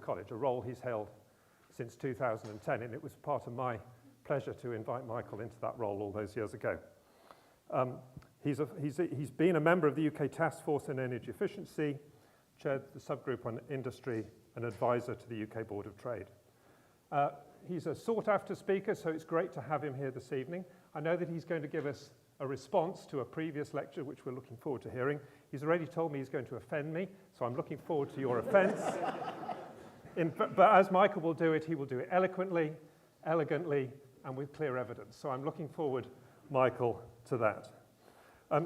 College, a role he's held since 2010, and it was part of my pleasure to invite Michael into that role all those years ago. He's been a member of the UK Task Force on Energy Efficiency, chaired the subgroup on industry, and advisor to the UK Board of Trade. He's a sought-after speaker, so it's great to have him here this evening. I know that he's going to give us a response to a previous lecture, which we're looking forward to hearing. He's already told me he's going to offend me, so I'm looking forward to your offense. But as Michael will do it, he will do it eloquently, elegantly, and with clear evidence. So I'm looking forward, Michael, to that.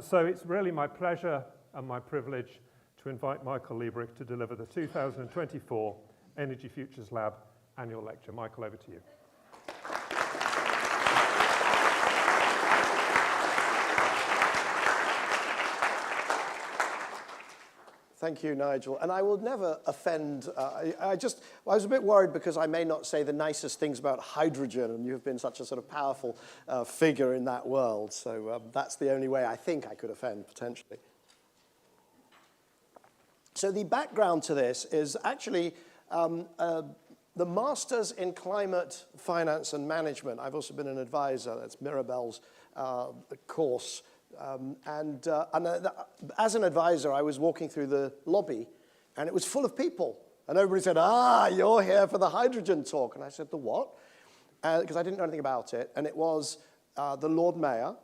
So it's really my pleasure and my privilege to invite Michael Liebreich to deliver the 2024 Energy Futures Lab annual lecture. Michael, over to you. Thank you, Nigel. And I will never offend. I was a bit worried because I may not say the nicest things about hydrogen, and you've been such a sort of powerful figure in that world. So that's the only way I think I could offend, potentially. So the background to this is actually the Masters in Climate Finance and Management. I've also been an advisor. That's Mirabelle's course. As an advisor, I was walking through the lobby, and it was full of people. And everybody said, you're here for the hydrogen talk. And I said, the what? Because I didn't know anything about it. And it was the Lord Mayor,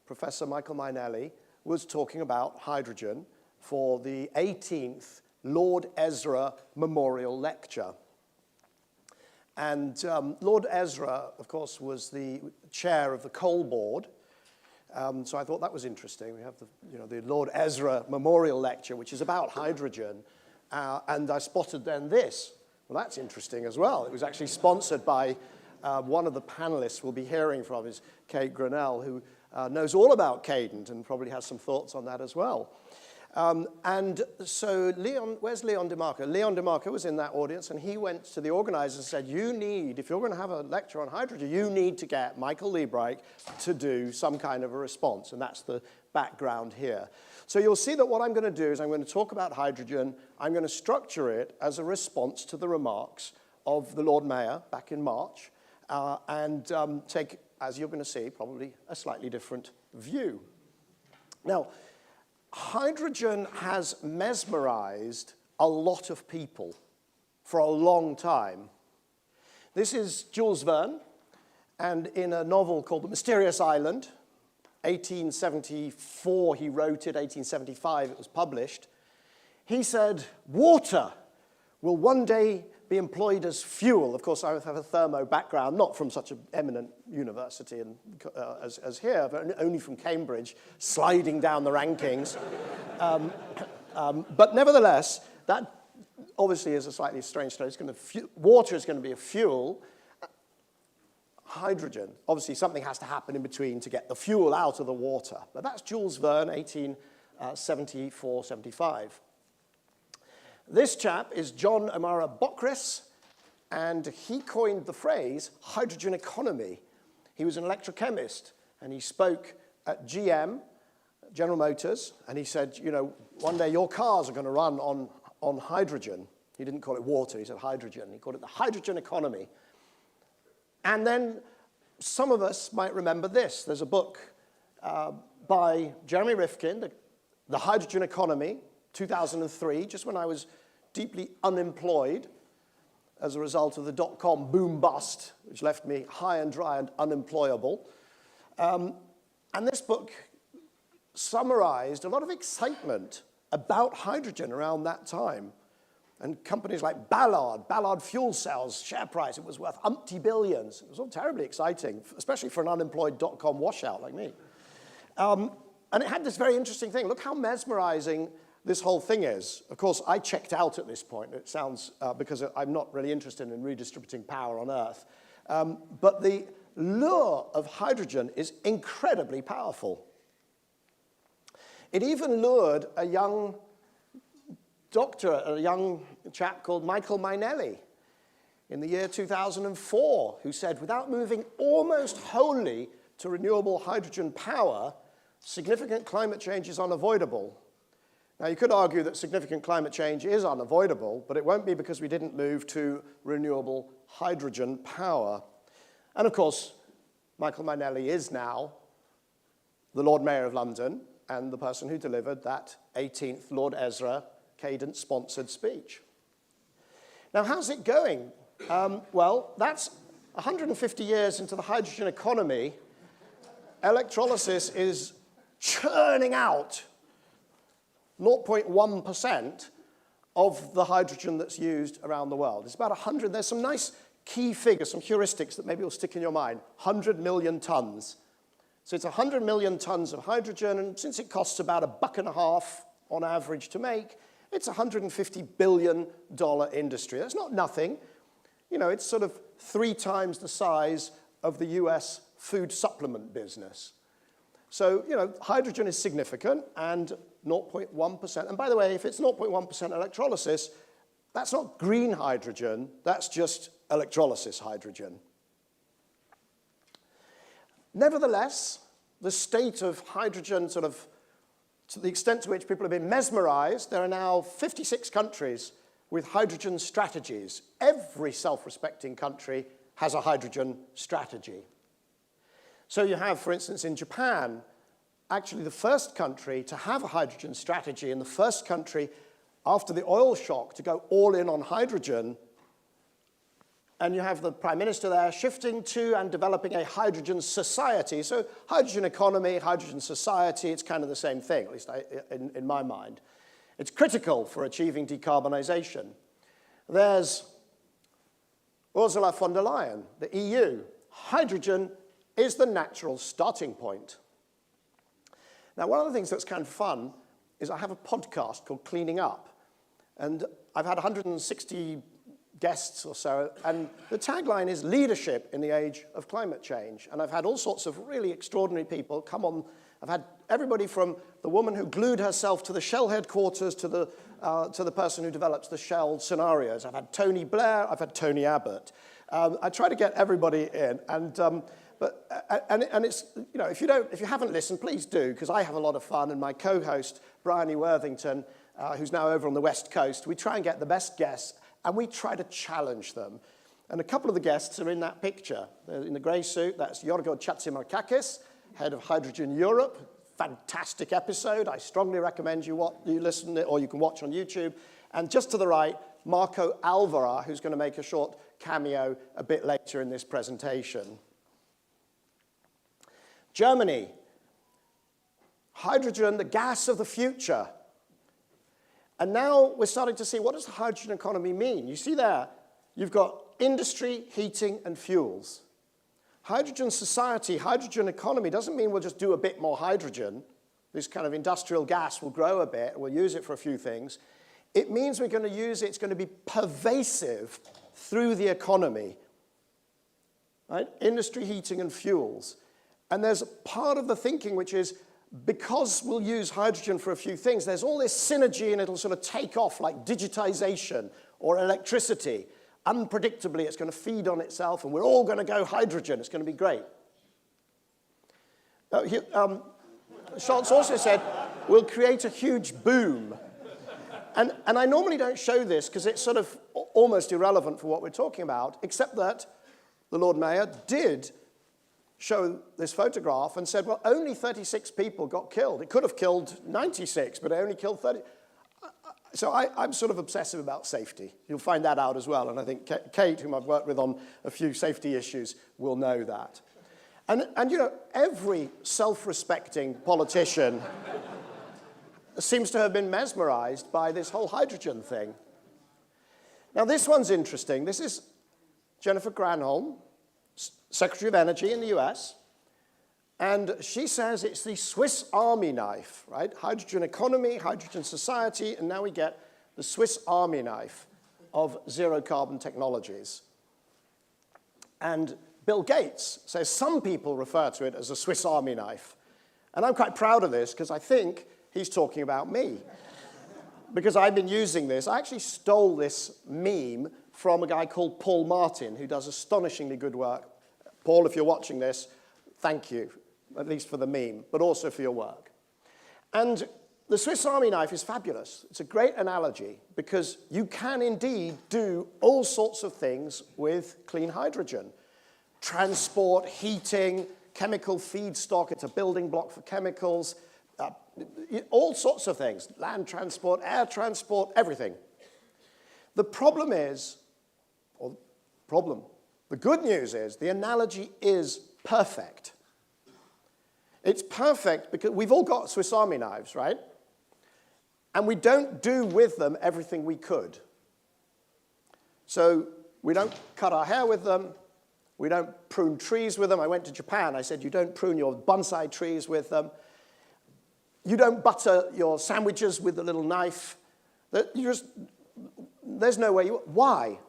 Professor Michael Mainelli, was talking about hydrogen for the 18th Lord Ezra Memorial Lecture. And Lord Ezra, of course, was the chair of the Coal Board. So I thought that was interesting. We have the Lord Ezra Memorial Lecture, which is about hydrogen. And I spotted then this. Well, that's interesting as well. It was actually sponsored by one of the panelists we'll be hearing from is Kate Grannell, who knows all about Cadent and probably has some thoughts on that as well. And so where's Leon DeMarco? Leon DeMarco was in that audience, and he went to the organizers and said, if you're going to have a lecture on hydrogen, you need to get Michael Liebreich to do some kind of a response, and that's the background here. So you'll see that what I'm going to do is I'm going to talk about hydrogen. I'm going to structure it as a response to the remarks of the Lord Mayor back in March, and take, as you're going to see, probably a slightly different view. Now, hydrogen has mesmerized a lot of people for a long time. This is Jules Verne, and in a novel called The Mysterious Island, 1874 he wrote it, 1875 it was published. He said, water will one day be employed as fuel. Of course, I have a thermo background, not from such an eminent university as here, but only from Cambridge, sliding down the rankings. But nevertheless, that obviously is a slightly strange story. Water is going to be a fuel. Hydrogen, obviously something has to happen in between to get the fuel out of the water. But that's Jules Verne, 1874, 75. This chap is John O'Mara Bockris, and he coined the phrase hydrogen economy. He was an electrochemist, and he spoke at GM, General Motors, and he said, one day your cars are going to run on hydrogen. He didn't call it water, he said hydrogen. He called it the hydrogen economy. And then some of us might remember this. There's a book by Jeremy Rifkin, The Hydrogen Economy, 2003, just when I was deeply unemployed as a result of the dot-com boom bust, which left me high and dry and unemployable. And this book summarized a lot of excitement about hydrogen around that time. And companies like Ballard fuel cells, share price, it was worth umpty billions. It was all terribly exciting, especially for an unemployed dot-com washout like me. And it had this very interesting thing. Look how mesmerizing this whole thing is. Of course, I checked out at this point. It sounds, because I'm not really interested in redistributing power on Earth. But the lure of hydrogen is incredibly powerful. It even lured a young doctor, a young chap called Michael Mainelli in the year 2004, who said, without moving almost wholly to renewable hydrogen power, significant climate change is unavoidable. Now, you could argue that significant climate change is unavoidable, but it won't be because we didn't move to renewable hydrogen power. And of course, Michael Manelli is now the Lord Mayor of London and the person who delivered that 18th Lord Ezra Cadence-sponsored speech. Now, how's it going? Well, that's 150 years into the hydrogen economy. Electrolysis is churning out 0.1% of the hydrogen that's used around the world. It's about 100. There's some nice key figures, some heuristics that maybe will stick in your mind. 100 million tons. So it's 100 million tons of hydrogen, and since it costs about $1.50 on average to make, it's a $150 billion industry. That's not nothing. You know, it's sort of 3 times the size of the US food supplement business. So, you know, hydrogen is significant, and 0.1%. And by the way, if it's 0.1% electrolysis, that's not green hydrogen, that's just electrolysis hydrogen. Nevertheless, the state of hydrogen, sort of to the extent to which people have been mesmerized, there are now 56 countries with hydrogen strategies. Every self-respecting country has a hydrogen strategy. So you have, for instance, in Japan, actually the first country to have a hydrogen strategy and the first country after the oil shock to go all in on hydrogen. And you have the Prime Minister there shifting to and developing a hydrogen society. So hydrogen economy, hydrogen society, it's kind of the same thing, at least in my mind. It's critical for achieving decarbonization. There's Ursula von der Leyen, the EU. Hydrogen is the natural starting point. Now, one of the things that's kind of fun is I have a podcast called Cleaning Up. And I've had 160 guests or so, and the tagline is leadership in the age of climate change. And I've had all sorts of really extraordinary people come on. I've had everybody from the woman who glued herself to the Shell headquarters to the person who develops the Shell scenarios. I've had Tony Blair, I've had Tony Abbott. I try to get everybody in, and it's, you know, if you haven't listened, please do, because I have a lot of fun, and my co-host Bryony Worthington, who's now over on the West Coast, we try and get the best guests, and we try to challenge them. And a couple of the guests are in that picture. They're in the grey suit. That's Yorgo Chatzimarkakis, head of Hydrogen Europe. Fantastic episode. I strongly recommend you listen to it, or you can watch on YouTube. And just to the right, Marco Alvara, who's going to make a short cameo a bit later in this presentation. Germany. Hydrogen, the gas of the future. And now we're starting to see, what does the hydrogen economy mean? You see there, you've got industry, heating, and fuels. Hydrogen society, hydrogen economy doesn't mean we'll just do a bit more hydrogen. This kind of industrial gas will grow a bit, we'll use it for a few things. It means we're going to use it, it's going to be pervasive through the economy. Right? Industry, heating, and fuels. And there's part of the thinking which is, because we'll use hydrogen for a few things, there's all this synergy and it'll sort of take off like digitization or electricity. Unpredictably, it's going to feed on itself and we're all going to go hydrogen. It's going to be great. Scholz also said, we'll create a huge boom. And I normally don't show this because it's sort of almost irrelevant for what we're talking about, except that the Lord Mayor did show this photograph and said, well, only 36 people got killed. It could have killed 96, but it only killed 30. So I'm sort of obsessive about safety. You'll find that out as well. And I think Kate, whom I've worked with on a few safety issues, will know that. And you know, every self-respecting politician seems to have been mesmerized by this whole hydrogen thing. Now, this one's interesting. This is Jennifer Grannell, Secretary of Energy in the US, and she says it's the Swiss Army knife, right? Hydrogen economy, hydrogen society, and now we get the Swiss Army knife of zero carbon technologies. And Bill Gates says some people refer to it as a Swiss Army knife. And I'm quite proud of this because I think he's talking about me. Because I've been using this. I actually stole this meme from a guy called Paul Martin, who does astonishingly good work. Paul, if you're watching this, thank you, at least for the meme, but also for your work. And the Swiss Army knife is fabulous. It's a great analogy because you can indeed do all sorts of things with clean hydrogen. Transport, heating, chemical feedstock, it's a building block for chemicals, all sorts of things, land transport, air transport, everything. The problem is, the good news is the analogy is perfect. It's perfect because we've all got Swiss Army knives, right? And we don't do with them everything we could. So we don't cut our hair with them. We don't prune trees with them. I went to Japan. I said, you don't prune your bonsai trees with them. You don't butter your sandwiches with the little knife. There's no way you... Why?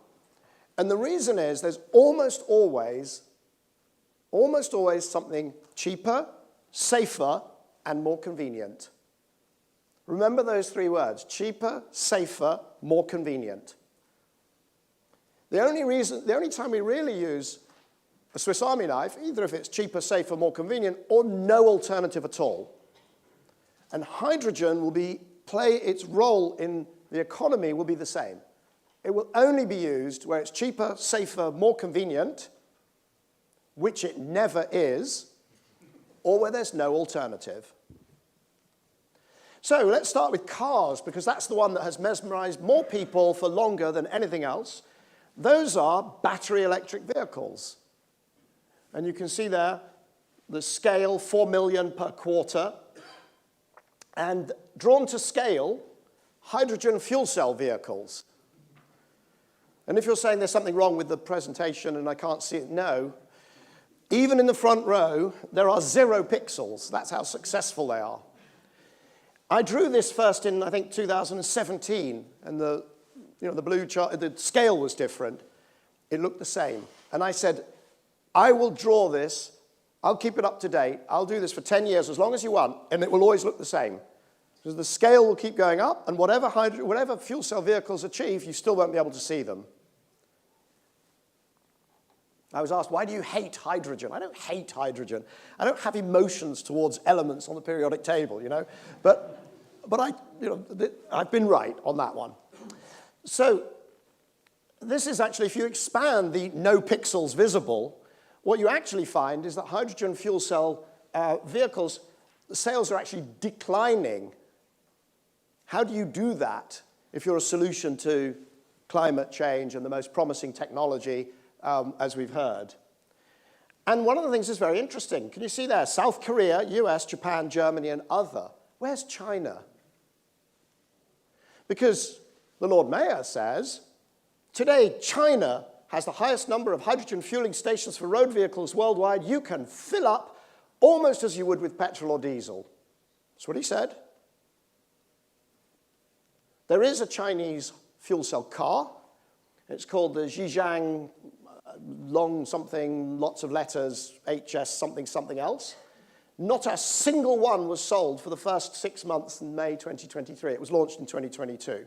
And the reason is there's almost always something cheaper, safer, and more convenient. Remember those three words: cheaper, safer, more convenient. The only time we really use a Swiss Army knife, either if it's cheaper, safer, more convenient, or no alternative at all. And hydrogen will play its role in the economy will be the same. It will only be used where it's cheaper, safer, more convenient, which it never is, or where there's no alternative. So let's start with cars, because that's the one that has mesmerized more people for longer than anything else. Those are battery electric vehicles. And you can see there the scale, 4 million per quarter. And drawn to scale, hydrogen fuel cell vehicles. And if you're saying there's something wrong with the presentation and I can't see it, no. Even in the front row, there are 0 pixels. That's how successful they are. I drew this first in, I think, 2017, and the blue chart, the scale was different. It looked the same. And I said, I will draw this, I'll keep it up to date, I'll do this for 10 years, as long as you want, and it will always look the same. Because the scale will keep going up, and whatever fuel cell vehicles achieve, you still won't be able to see them. I was asked, why do you hate hydrogen? I don't hate hydrogen. I don't have emotions towards elements on the periodic table, you know. But I've been right on that one. So this is actually, if you expand the no pixels visible, what you actually find is that hydrogen fuel cell vehicles, the sales are actually declining. How do you do that if you're a solution to climate change and the most promising technology, as we've heard? And one of the things that's very interesting, can you see there? South Korea, US, Japan, Germany, and other. Where's China? Because the Lord Mayor says, today China has the highest number of hydrogen fueling stations for road vehicles worldwide. You can fill up almost as you would with petrol or diesel. That's what he said. There is a Chinese fuel cell car. It's called the Zhejiang long something, lots of letters, HS something something else. Not a single one was sold for the first 6 months in May 2023. It was launched in 2022.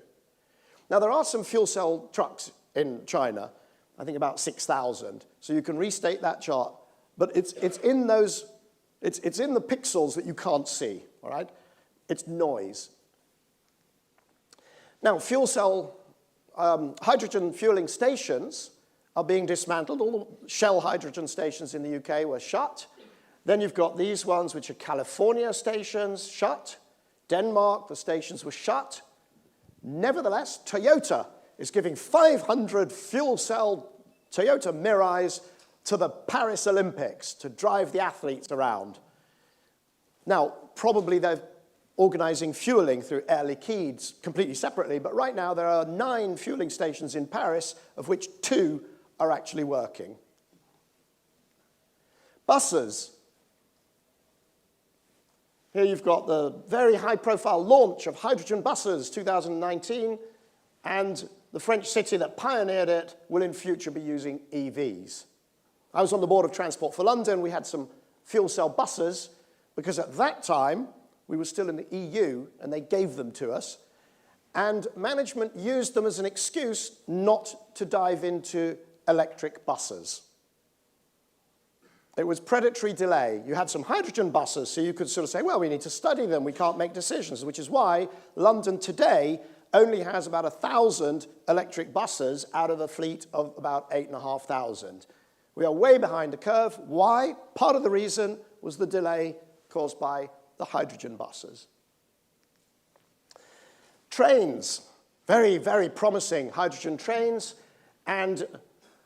Now, there are some fuel cell trucks in China, I think about 6,000. So you can restate that chart. But it's in the pixels that you can't see, all right? It's noise. Now, fuel cell hydrogen fueling stations are being dismantled. All the Shell hydrogen stations in the UK were shut. Then you've got these ones, which are California stations, shut. Denmark, the stations were shut. Nevertheless, Toyota is giving 500 fuel cell Toyota Mirais to the Paris Olympics to drive the athletes around. Now, probably they're organizing fueling through Air Liquide completely separately, but right now there are 9 fueling stations in Paris, of which 2 are actually working. Buses. Here you've got the very high-profile launch of hydrogen buses, 2019, and the French city that pioneered it will in future be using EVs. I was on the board of Transport for London. We had some fuel cell buses because at that time we were still in the EU and they gave them to us, and management used them as an excuse not to dive into electric buses. It was predatory delay. You had some hydrogen buses, so you could sort of say, well, we need to study them. We can't make decisions, which is why London today only has about 1,000 electric buses out of a fleet of about 8,500. We are way behind the curve. Why? Part of the reason was the delay caused by the hydrogen buses. Trains, very, very promising hydrogen trains, and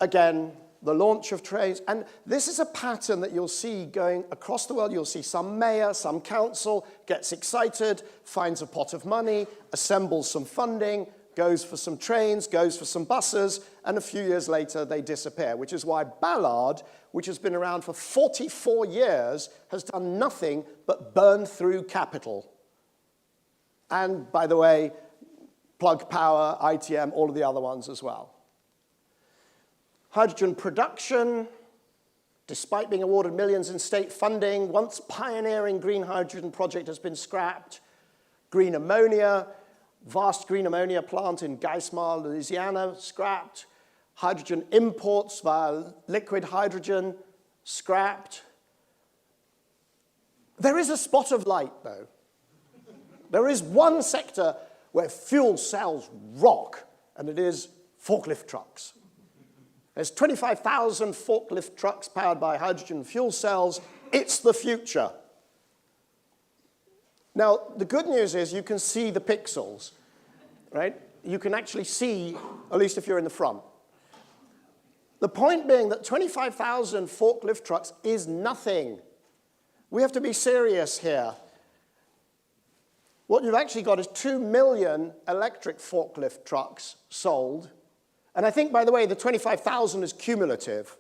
again, the launch of trains. And this is a pattern that you'll see going across the world. You'll see some mayor, some council gets excited, finds a pot of money, assembles some funding, goes for some trains, goes for some buses, and a few years later they disappear, which is why Ballard, which has been around for 44 years, has done nothing but burn through capital. And, by the way, Plug Power, ITM, all of the other ones as well. Hydrogen production, despite being awarded millions in state funding, once pioneering green hydrogen project has been scrapped. Green ammonia, vast green ammonia plant in Geismar, Louisiana, scrapped. Hydrogen imports via liquid hydrogen, scrapped. There is a spot of light, though. There is one sector where fuel cells rock, and it is forklift trucks. There's 25,000 forklift trucks powered by hydrogen fuel cells. It's the future. Now, the good news is you can see the pixels, right? You can actually see, at least if you're in the front. The point being that 25,000 forklift trucks is nothing. We have to be serious here. What you've actually got is 2 million electric forklift trucks sold. And I think, by the way, the 25,000 is cumulative.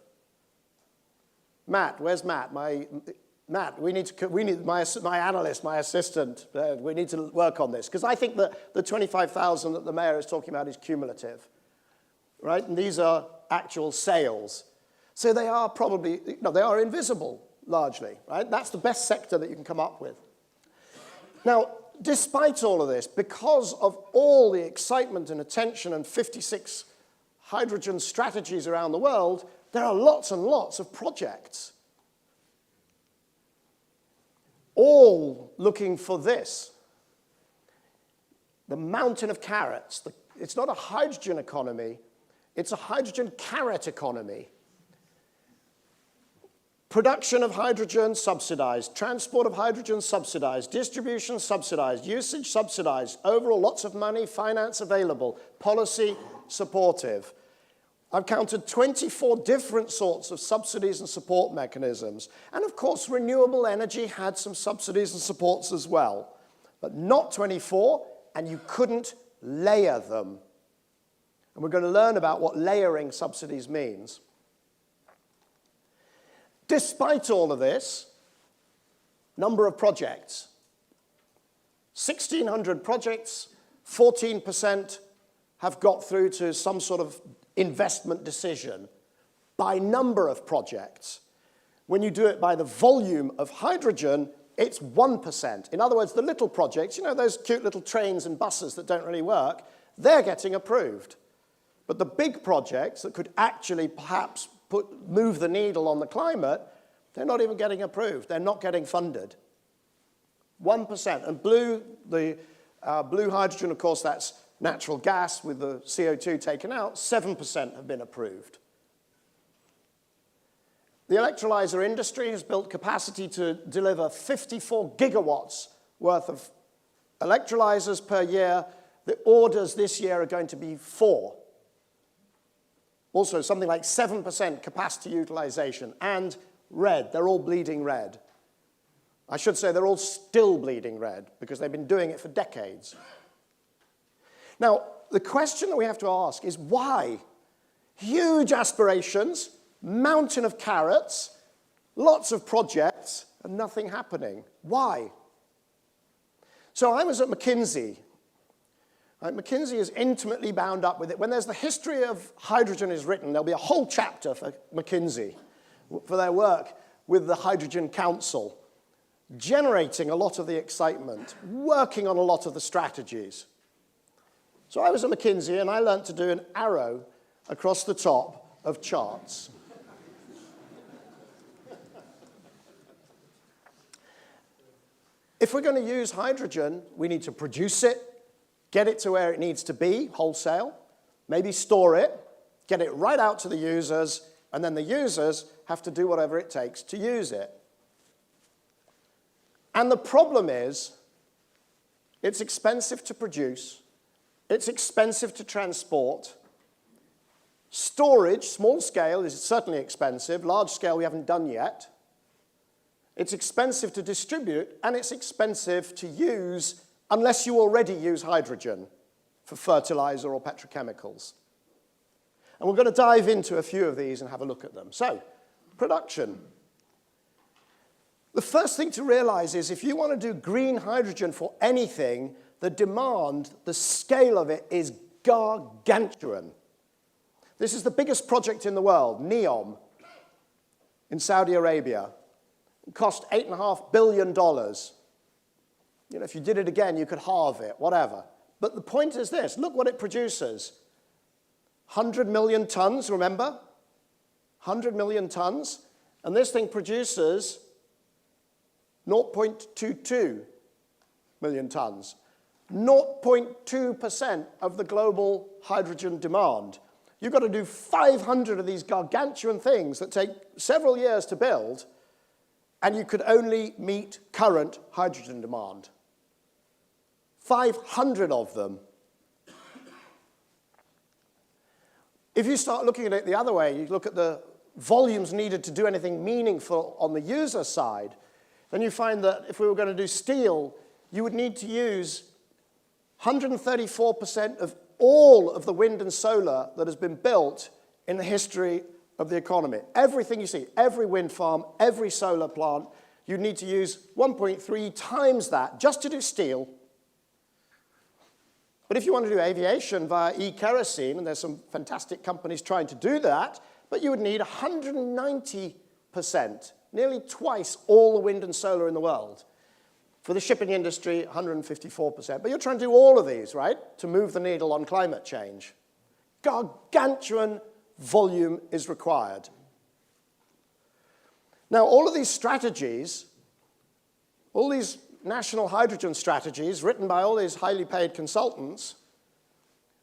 Matt, where's Matt? Matt, we need my analyst, my assistant. We need to work on this. Because I think that the 25,000 that the mayor is talking about is cumulative. Right? And these are actual sales. So they are probably, they are invisible, largely. Right? That's the best sector that you can come up with. Now, despite all of this, because of all the excitement and attention and 56 hydrogen strategies around the world, there are lots and lots of projects, all looking for this. The mountain of carrots. It's not a hydrogen economy, it's a hydrogen carrot economy. Production of hydrogen subsidized, transport of hydrogen subsidized, distribution subsidized, usage subsidized, overall lots of money, finance available, policy supportive. I've counted 24 different sorts of subsidies and support mechanisms. And of course, renewable energy had some subsidies and supports as well, but not 24, and you couldn't layer them. And we're going to learn about what layering subsidies means. Despite all of this, number of projects. 1,600 projects, 14% have got through to some sort of investment decision by number of projects. When you do it by the volume of hydrogen, it's 1%. In other words, the little projects, those cute little trains and buses that don't really work, they're getting approved. But the big projects that could actually perhaps move the needle on the climate, they're not even getting approved. They're not getting funded. 1%. And blue hydrogen, of course, that's natural gas with the CO2 taken out, 7% have been approved. The electrolyzer industry has built capacity to deliver 54 gigawatts worth of electrolyzers per year. The orders this year are going to be 4. Also, something like 7% capacity utilization, and red. They're all bleeding red. I should say they're all still bleeding red, because they've been doing it for decades. Now, the question that we have to ask is why? Huge aspirations, mountain of carrots, lots of projects, and nothing happening. Why? So I was at McKinsey. McKinsey is intimately bound up with it. When there's the history of hydrogen is written, there'll be a whole chapter for McKinsey, for their work with the Hydrogen Council, generating a lot of the excitement, working on a lot of the strategies. So I was at McKinsey, and I learned to do an arrow across the top of charts. if we're going to use hydrogen, we need to produce it, get it to where it needs to be, wholesale, maybe store it, get it right out to the users, and then the users have to do whatever it takes to use it. And the problem is, it's expensive to produce, it's expensive to transport. Storage, small scale, is certainly expensive. Large scale, we haven't done yet. It's expensive to distribute, and it's expensive to use unless you already use hydrogen for fertilizer or petrochemicals. And we're going to dive into a few of these and have a look at them. So, production. The first thing to realize is if you want to do green hydrogen for anything, the demand, the scale of it is gargantuan. This is the biggest project in the world, NEOM, in Saudi Arabia. It cost $8.5 billion. You know, if you did it again, you could halve it, whatever. But the point is this, look what it produces. 100 million tons, remember? 100 million tons. And this thing produces 0.22 million tons. 0.2% of the global hydrogen demand. You've got to do 500 of these gargantuan things that take several years to build, and you could only meet current hydrogen demand. 500 of them. If you start looking at it the other way, you look at the volumes needed to do anything meaningful on the user side, then you find that if we were going to do steel, you would need to use 134% of all of the wind and solar that has been built in the history of the economy. Everything you see, every wind farm, every solar plant, you need to use 1.3 times that just to do steel. But if you want to do aviation via e-kerosene, and there's some fantastic companies trying to do that, but you would need 190%, nearly twice all the wind and solar in the world. For the shipping industry, 154%. But you're trying to do all of these, right, to move the needle on climate change. Gargantuan volume is required. Now, all of these strategies, all these national hydrogen strategies written by all these highly paid consultants,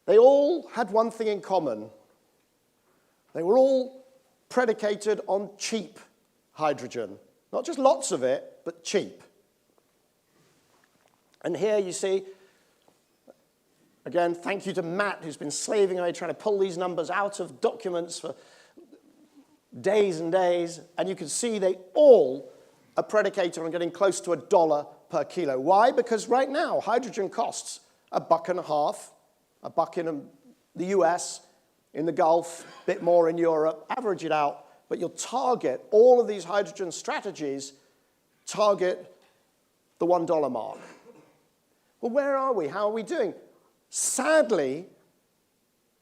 they all had one thing in common. They were all predicated on cheap hydrogen. Not just lots of it, but cheap. And here you see, again, thank you to Matt, who's been slaving away trying to pull these numbers out of documents for days and days. And you can see they all are predicated on getting close to $1 per kilo. Why? Because right now, hydrogen costs $1.50, $1 in the US, in the Gulf, a bit more in Europe, average it out. But you'll target, all of these hydrogen strategies target the $1 mark. Well, where are we? How are we doing? Sadly,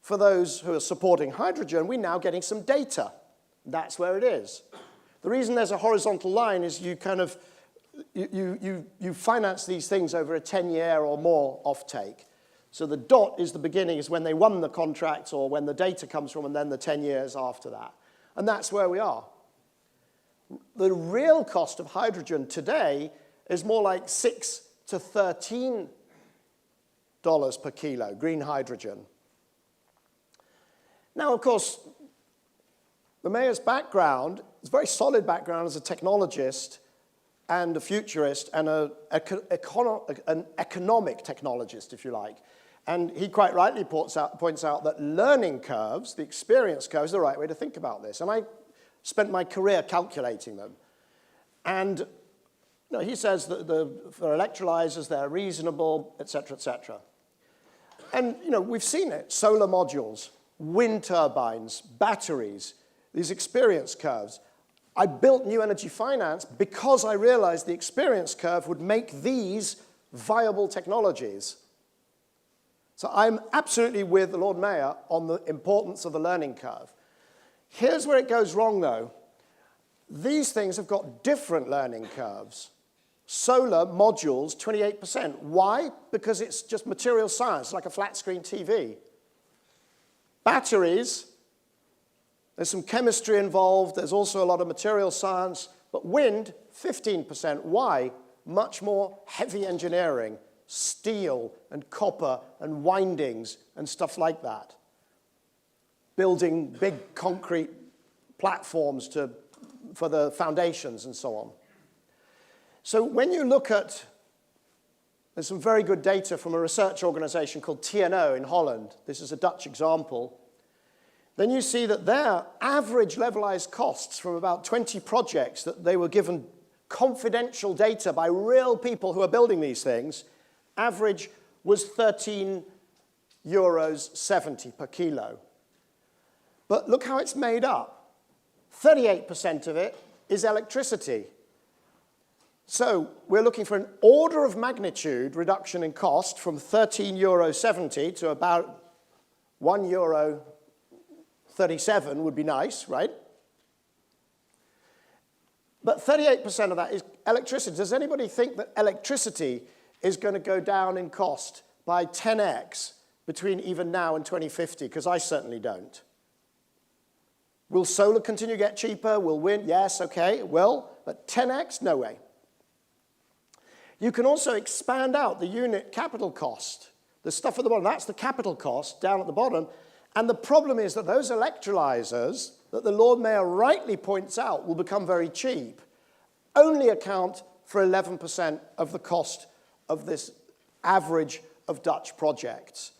for those who are supporting hydrogen, we're now getting some data. That's where it is. The reason there's a horizontal line is you kind of, you finance these things over a 10-year or more offtake. So the dot is the beginning, is when they won the contract or when the data comes from, and then the 10 years after that. And that's where we are. The real cost of hydrogen today is more like $6 to $13 per kilo, green hydrogen. Now, of course, the mayor's background is a very solid background as a technologist and a futurist and an economic technologist, if you like. And he quite rightly points out that learning curves, the experience curve, is the right way to think about this. And I spent my career calculating them. And no, he says that for electrolyzers, they're reasonable, et cetera, et cetera. And, you know, we've seen it. Solar modules, wind turbines, batteries, these experience curves. I built New Energy Finance because I realized the experience curve would make these viable technologies. So I'm absolutely with the Lord Mayor on the importance of the learning curve. Here's where it goes wrong, though. These things have got different learning curves. Solar modules, 28%. Why? Because it's just material science, like a flat screen TV. Batteries, there's some chemistry involved. There's also a lot of material science. But wind, 15%. Why? much more heavy engineering, steel and copper and windings and stuff like that. Building big concrete platforms for the foundations and so on. So when you look at, there's some very good data from a research organization called TNO in Holland. This is a Dutch example. Then you see that their average levelized costs from about 20 projects that they were given confidential data by real people who are building these things, average was €13.70 per kilo. But look how it's made up. 38% of it is electricity. So we're looking for an order of magnitude reduction in cost from €13.70 to about €1.37 would be nice, right? But 38% of that is electricity. Does anybody think that electricity is going to go down in cost by 10x between even now and 2050? Because I certainly don't. Will solar continue to get cheaper? Will wind? Yes, okay, will. But 10x? No way. You can also expand out the unit capital cost. The stuff at the bottom, that's the capital cost down at the bottom. And the problem is that those electrolyzers that the Lord Mayor rightly points out will become very cheap only account for 11% of the cost of this average of Dutch projects.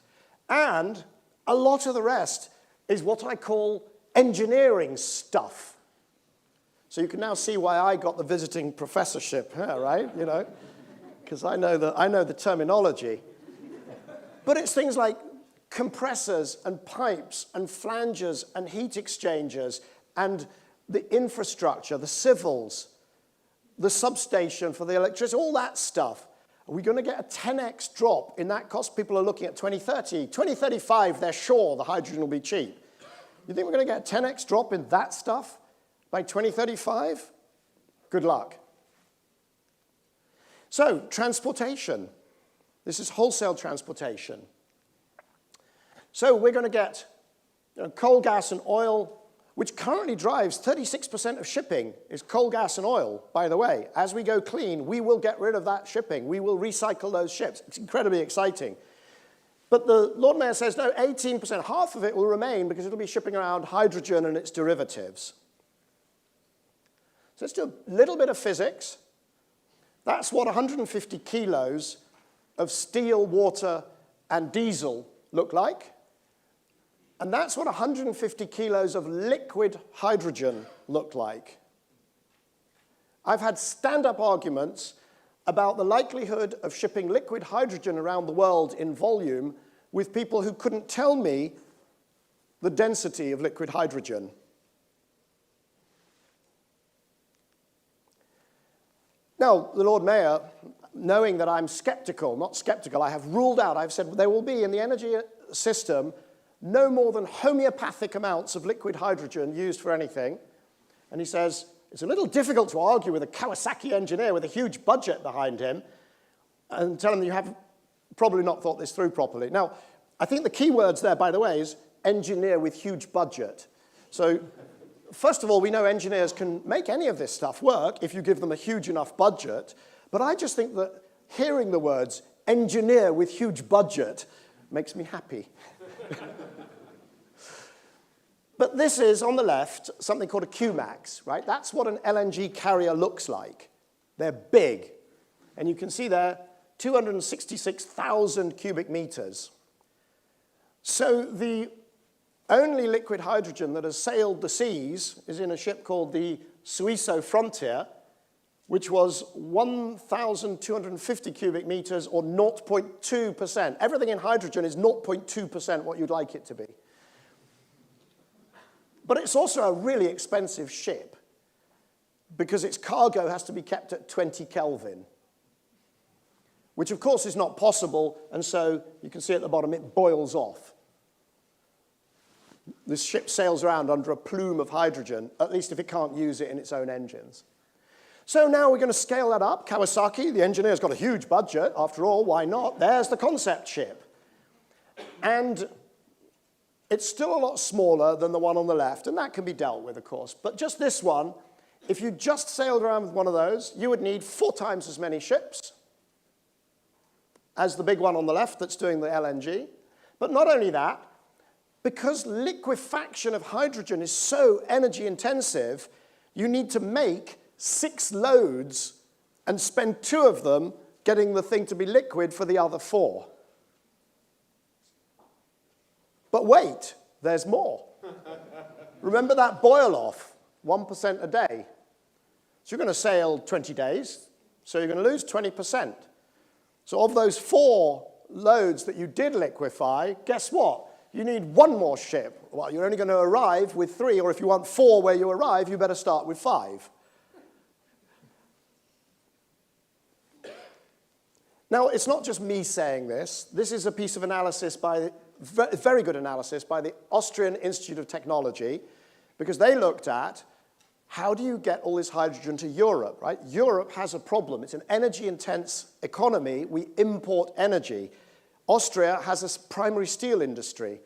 And a lot of the rest is what I call engineering stuff. So you can now see why I got the visiting professorship, right? You know, because I know the terminology. But it's things like compressors and pipes and flanges and heat exchangers and the infrastructure, the civils, the substation for the electricity, all that stuff. Are we going to get a 10x drop in that cost? People are looking at 2030. 2035, they're sure the hydrogen will be cheap. You think we're going to get a 10x drop in that stuff by 2035? Good luck. So, transportation. This is wholesale transportation. So we're going to get coal, gas, and oil, which currently drives 36% of shipping is coal, gas, and oil, by the way. As we go clean, we will get rid of that shipping. We will recycle those ships. It's incredibly exciting. But the Lord Mayor says, no, 18%, half of it will remain because it'll be shipping around hydrogen and its derivatives. So let's do a little bit of physics. That's what 150 kilos of steel, water, and diesel look like. And that's what 150 kilos of liquid hydrogen look like. I've had stand-up arguments about the likelihood of shipping liquid hydrogen around the world in volume with people who couldn't tell me the density of liquid hydrogen. Now, the Lord Mayor, knowing that I'm skeptical, not skeptical, I have ruled out, I've said there will be in the energy system no more than homeopathic amounts of liquid hydrogen used for anything. And he says, it's a little difficult to argue with a Kawasaki engineer with a huge budget behind him and tell him you have probably not thought this through properly. Now, I think the key words there, by the way, is engineer with huge budget. So, first of all, we know engineers can make any of this stuff work if you give them a huge enough budget. But I just think that hearing the words engineer with huge budget makes me happy. But this is, on the left, something called a QMAX, right? That's what an LNG carrier looks like. They're big. And you can see there, 266,000 cubic meters. So the only liquid hydrogen that has sailed the seas is in a ship called the Suiso Frontier, which was 1,250 cubic meters, or 0.2%. Everything in hydrogen is 0.2% what you'd like it to be. But it's also a really expensive ship because its cargo has to be kept at 20 Kelvin, which of course is not possible, and so you can see at the bottom it boils off. This ship sails around under a plume of hydrogen, at least if it can't use it in its own engines. So now we're going to scale that up. Kawasaki, the engineer's got a huge budget. After all, why not? There's the concept ship. And it's still a lot smaller than the one on the left, and that can be dealt with, of course. But just this one if you just sailed around with one of those, you would need 4 times as many ships as the big one on the left that's doing the LNG. But not only that, because liquefaction of hydrogen is so energy intensive, you need to make 6 loads and spend 2 of them getting the thing to be liquid for the other 4. But wait, there's more. Remember that boil off, 1% a day. So you're going to sail 20 days, so you're going to lose 20%. So of those 4 loads that you did liquefy, guess what? You need 1 more ship. Well, you're only going to arrive with 3, or if you want 4 where you arrive, you better start with 5. Now, it's not just me saying this. This is a piece of analysis by, very good analysis by the Austrian Institute of Technology, because they looked at how do you get all this hydrogen to Europe, right? Europe has a problem. It's an energy-intense economy. We import energy. Austria has a primary steel industry,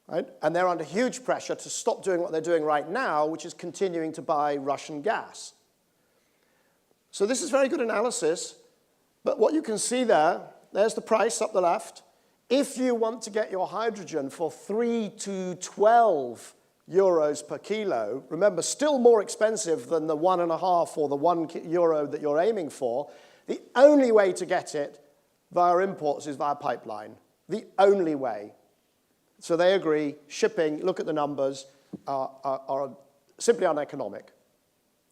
right? And they're under huge pressure to stop doing what they're doing right now, which is continuing to buy Russian gas. So this is very good analysis, but what you can see there's the price up the left. If you want to get your hydrogen for 3 to 12 euros per kilo, remember, still more expensive than the 1.5 or the €1 that you're aiming for, the only way to get it via imports is via pipeline. The only way. So they agree, shipping, look at the numbers, are simply uneconomic.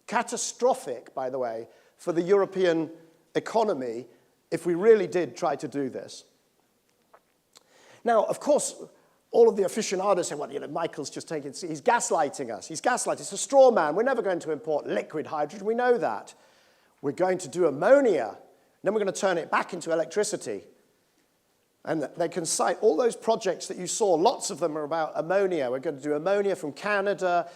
Catastrophic, by the way, for the European economy if we really did try to do this. Now, of course, all of the aficionados say, well, you know, Michael's just taking, he's gaslighting us. He's gaslighting. It's a straw man. We're never going to import liquid hydrogen. We know that. We're going to do ammonia. Then we're going to turn it back into electricity. And they can cite all those projects that you saw. Lots of them are about ammonia. We're going to do ammonia from Canada.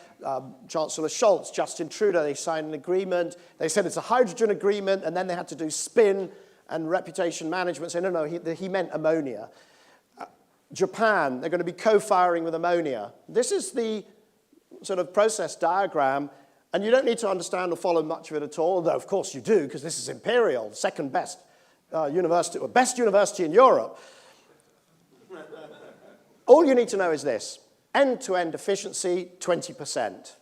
Chancellor Scholz, Justin Trudeau, they signed an agreement. They said it's a hydrogen agreement, and then they had to do spin and reputation management. Say, no, he meant ammonia. Japan, they're going to be co-firing with ammonia. This is the sort of process diagram, and you don't need to understand or follow much of it at all, though of course you do, because this is Imperial, second best university, or best university in Europe. All you need to know is this: end-to-end efficiency, 20%.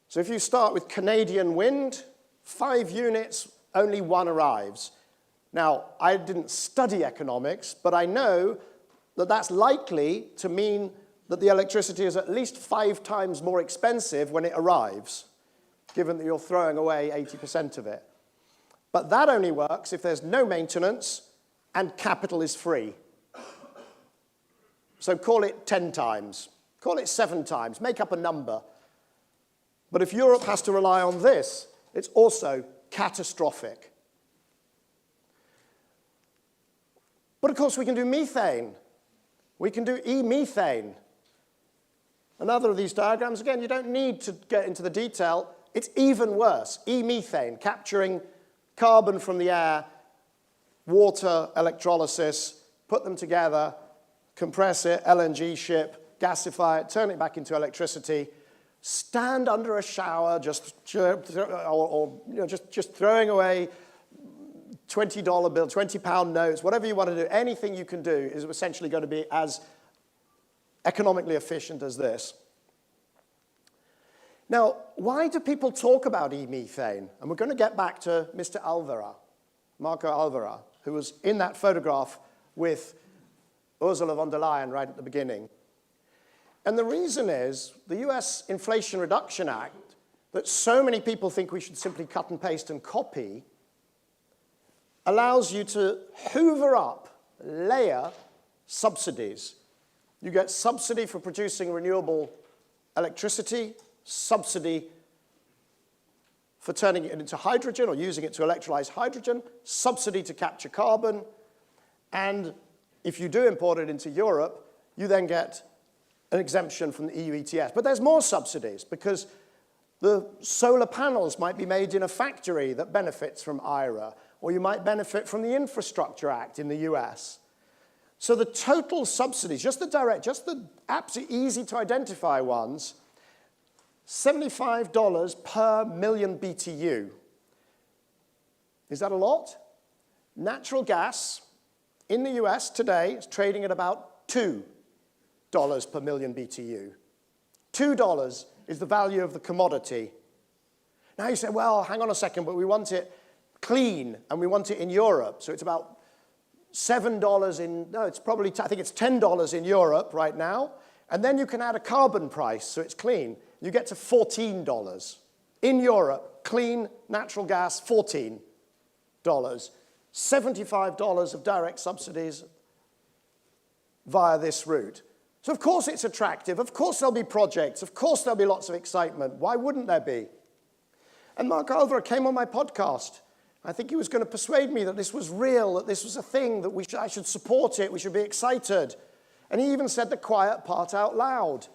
So if you start with Canadian wind, 5 units, only 1 arrives. Now, I didn't study economics, but I know that that's likely to mean that the electricity is at least 5 times more expensive when it arrives, given that you're throwing away 80% of it. But that only works if there's no maintenance and capital is free. So call it 10 times, call it 7 times, make up a number. But if Europe has to rely on this, it's also catastrophic. But of course we can do methane. We can do e-methane. Another of these diagrams, again, you don't need to get into the detail. It's even worse, e-methane, capturing carbon from the air, water, electrolysis, put them together, compress it, LNG ship, gasify it, turn it back into electricity, stand under a shower, just throwing away $20 bill, 20-pound notes, whatever you want to do, anything you can do is essentially going to be as economically efficient as this. Now, why do people talk about e-methane? And we're going to get back to Mr. Alvera, Marco Alvera, who was in that photograph with Ursula von der Leyen right at the beginning. And the reason is the US Inflation Reduction Act, that so many people think we should simply cut and paste and copy, allows you to hoover up, layer subsidies. You get subsidy for producing renewable electricity, subsidy for turning it into hydrogen or using it to electrolyze hydrogen, subsidy to capture carbon, and if you do import it into Europe, you then get an exemption from the EU ETS. But there's more subsidies because the solar panels might be made in a factory that benefits from IRA, or you might benefit from the Infrastructure Act in the US. So the total subsidies, just the direct, just the absolutely easy to identify ones, $75 per million BTU. Is that a lot? Natural gas in the US today is trading at about $2 per million BTU. $2 is the value of the commodity. Now you say, well, hang on a second, but we want it clean, and we want it in Europe. So it's about $7 in, no, it's probably, I think it's $10 in Europe right now. And then you can add a carbon price, so it's clean. You get to $14. In Europe, clean natural gas, $14. $75 of direct subsidies via this route. So of course it's attractive. Of course there'll be projects. Of course there'll be lots of excitement. Why wouldn't there be? And Mark Alvera came on my podcast. I think he was going to persuade me that this was real, that this was a thing, that I should support it, we should be excited. And he even said the quiet part out loud.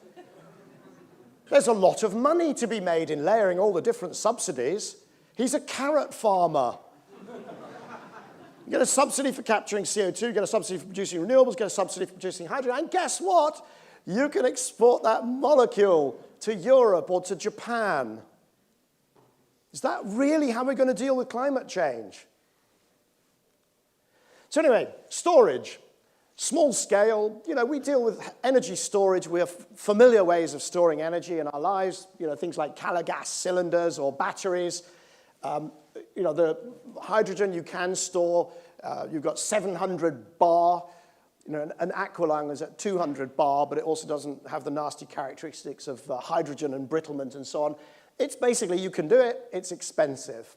There's a lot of money to be made in layering all the different subsidies. He's a carrot farmer. You get a subsidy for capturing CO2, you get a subsidy for producing renewables, you get a subsidy for producing hydrogen, and guess what? You can export that molecule to Europe or to Japan. Is that really how we're going to deal with climate change? So anyway, storage. Small scale, we deal with energy storage. We have familiar ways of storing energy in our lives, things like gas cylinders or batteries. The hydrogen you can store, you've got 700 bar. An aqualung is at 200 bar, but it also doesn't have the nasty characteristics of hydrogen and brittlement and so on. It's basically, you can do it, it's expensive.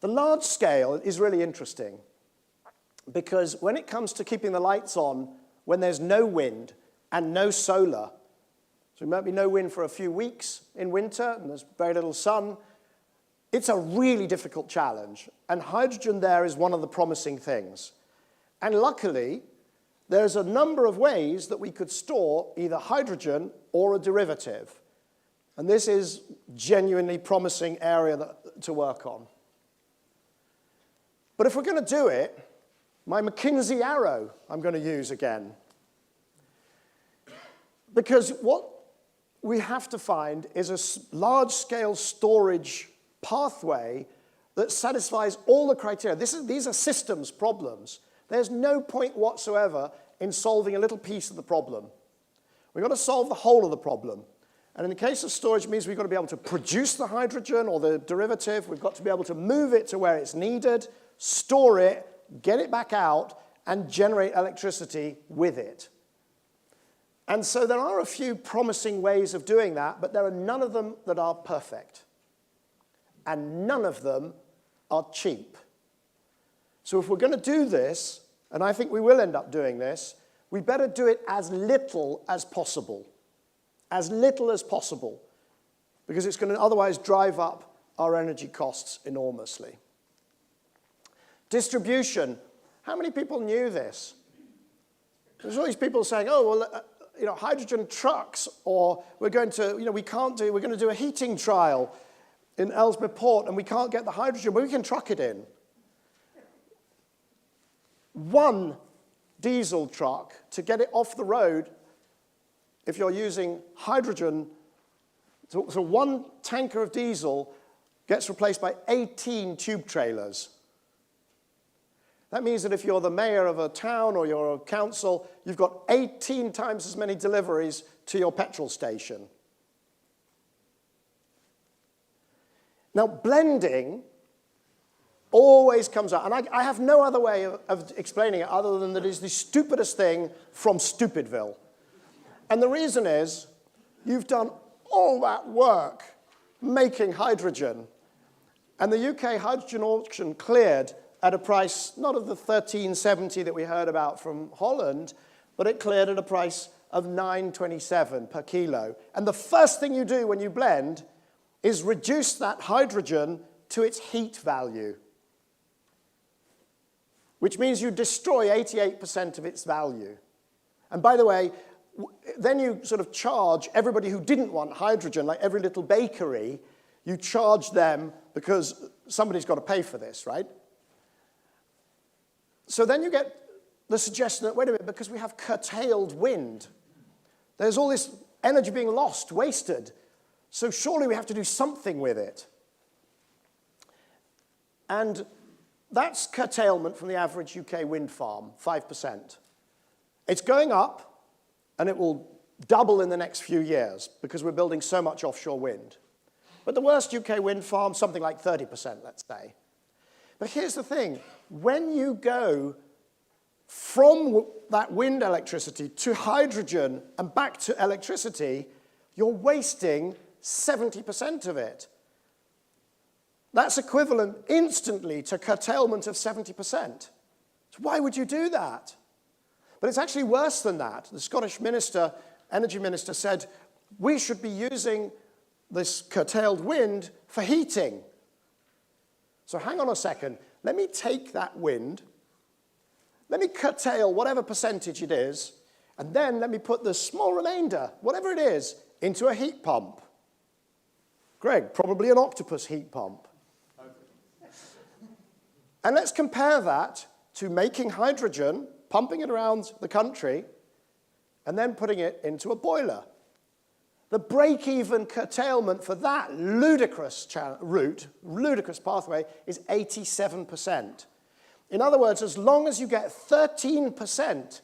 The large scale is really interesting because when it comes to keeping the lights on when there's no wind and no solar, so there might be no wind for a few weeks in winter and there's very little sun, it's a really difficult challenge. And hydrogen there is one of the promising things. And luckily, there's a number of ways that we could store either hydrogen or a derivative. And this is genuinely promising area to work on. But if we're going to do it, my McKinsey arrow I'm going to use again. Because what we have to find is a large-scale storage pathway that satisfies all the criteria. These are systems problems. There's no point whatsoever in solving a little piece of the problem. We've got to solve the whole of the problem. And in the case of storage, it means we've got to be able to produce the hydrogen or the derivative. We've got to be able to move it to where it's needed, store it, get it back out, and generate electricity with it. And so there are a few promising ways of doing that, but there are none of them that are perfect. And none of them are cheap. So if we're going to do this, and I think we will end up doing this, we better do it as little as possible. As little as possible, because it's going to otherwise drive up our energy costs enormously. Distribution. How many people knew this? There's all these people saying, oh, well, hydrogen trucks, or we're going to, we're going to do a heating trial in Ellesmere Port, and we can't get the hydrogen, but we can truck it in. One diesel truck to get it off the road, if you're using hydrogen, so one tanker of diesel gets replaced by 18 tube trailers. That means that if you're the mayor of a town or you're a council, you've got 18 times as many deliveries to your petrol station. Now, blending always comes out, and I have no other way of explaining it other than that it's the stupidest thing from Stupidville. And the reason is, you've done all that work making hydrogen. And the UK hydrogen auction cleared at a price, not of the $13.70 that we heard about from Holland, but it cleared at a price of $9.27 per kilo. And the first thing you do when you blend is reduce that hydrogen to its heat value, which means you destroy 88% of its value. And by the way, then you sort of charge everybody who didn't want hydrogen, like every little bakery, you charge them because somebody's got to pay for this, right? So then you get the suggestion that, wait a minute, because we have curtailed wind, there's all this energy being lost, wasted. So surely we have to do something with it. And that's curtailment from the average UK wind farm, 5%. It's going up, and it will double in the next few years because we're building so much offshore wind. But the worst UK wind farm, something like 30%, let's say. But here's the thing. When you go from that wind electricity to hydrogen and back to electricity, you're wasting 70% of it. That's equivalent instantly to curtailment of 70%. So why would you do that? But it's actually worse than that. The Scottish minister, energy minister, said we should be using this curtailed wind for heating. So hang on a second. Let me take that wind, let me curtail whatever percentage it is, and then let me put the small remainder, whatever it is, into a heat pump. Greg, probably an Octopus heat pump. And let's compare that to making hydrogen, pumping it around the country, and then putting it into a boiler. The break-even curtailment for that ludicrous route, ludicrous pathway, is 87%. In other words, as long as you get 13%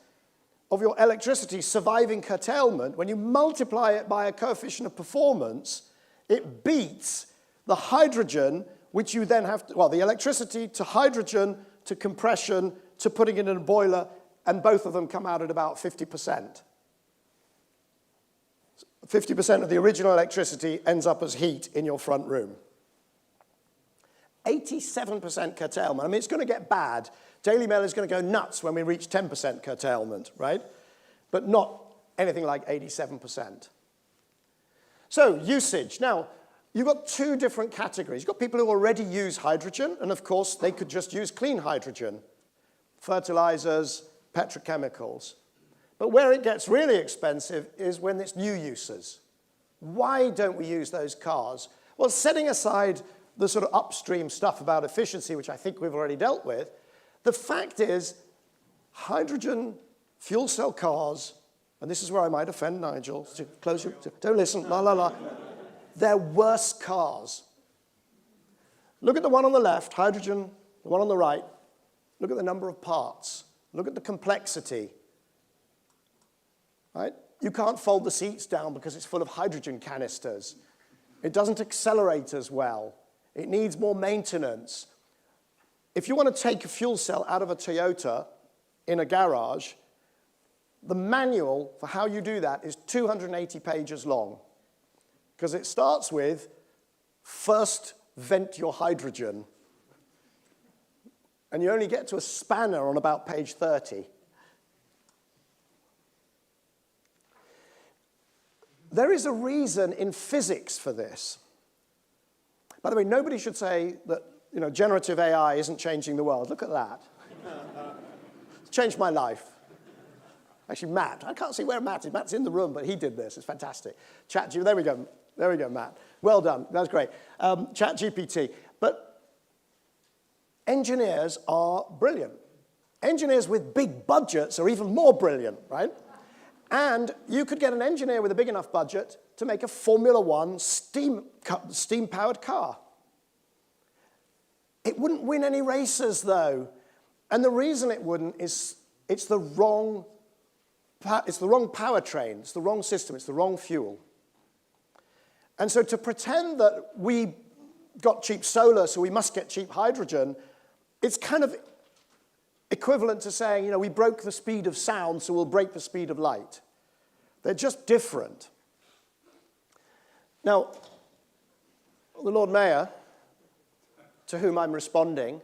of your electricity surviving curtailment, when you multiply it by a coefficient of performance, it beats the hydrogen, which you then have to, well, the electricity to hydrogen to compression to putting it in a boiler, and both of them come out at about 50%. 50% of the original electricity ends up as heat in your front room. 87% curtailment. I mean, it's going to get bad. Daily Mail is going to go nuts when we reach 10% curtailment, right? But not anything like 87%. So, usage. Now, you've got two different categories. You've got people who already use hydrogen, and of course, they could just use clean hydrogen. Fertilizers, petrochemicals. But where it gets really expensive is when it's new uses. Why don't we use those cars? Well, setting aside the sort of upstream stuff about efficiency, which I think we've already dealt with, the fact is hydrogen fuel cell cars, and this is where I might offend Nigel, so close your, don't listen, la la la, they're worse cars. Look at the one on the left, hydrogen, the one on the right, look at the number of parts, look at the complexity. Right? You can't fold the seats down because it's full of hydrogen canisters. It doesn't accelerate as well. It needs more maintenance. If you want to take a fuel cell out of a Toyota in a garage, the manual for how you do that is 280 pages long. Because it starts with, first vent your hydrogen. And you only get to a spanner on about page 30. There is a reason in physics for this. By the way, nobody should say that generative AI isn't changing the world. Look at that. It's changed my life. Actually, Matt. I can't see where Matt is. Matt's in the room, but he did this. It's fantastic. ChatGPT. There we go. There we go, Matt. Well done. That's great. ChatGPT. But engineers are brilliant. Engineers with big budgets are even more brilliant, right? And you could get an engineer with a big enough budget to make a Formula One steam-powered car. It wouldn't win any races, though. And the reason it wouldn't is it's the wrong powertrain, it's the wrong system, it's the wrong fuel. And so to pretend that we got cheap solar, so we must get cheap hydrogen, it's kind of equivalent to saying, we broke the speed of sound, so we'll break the speed of light. They're just different. Now, the Lord Mayor, to whom I'm responding,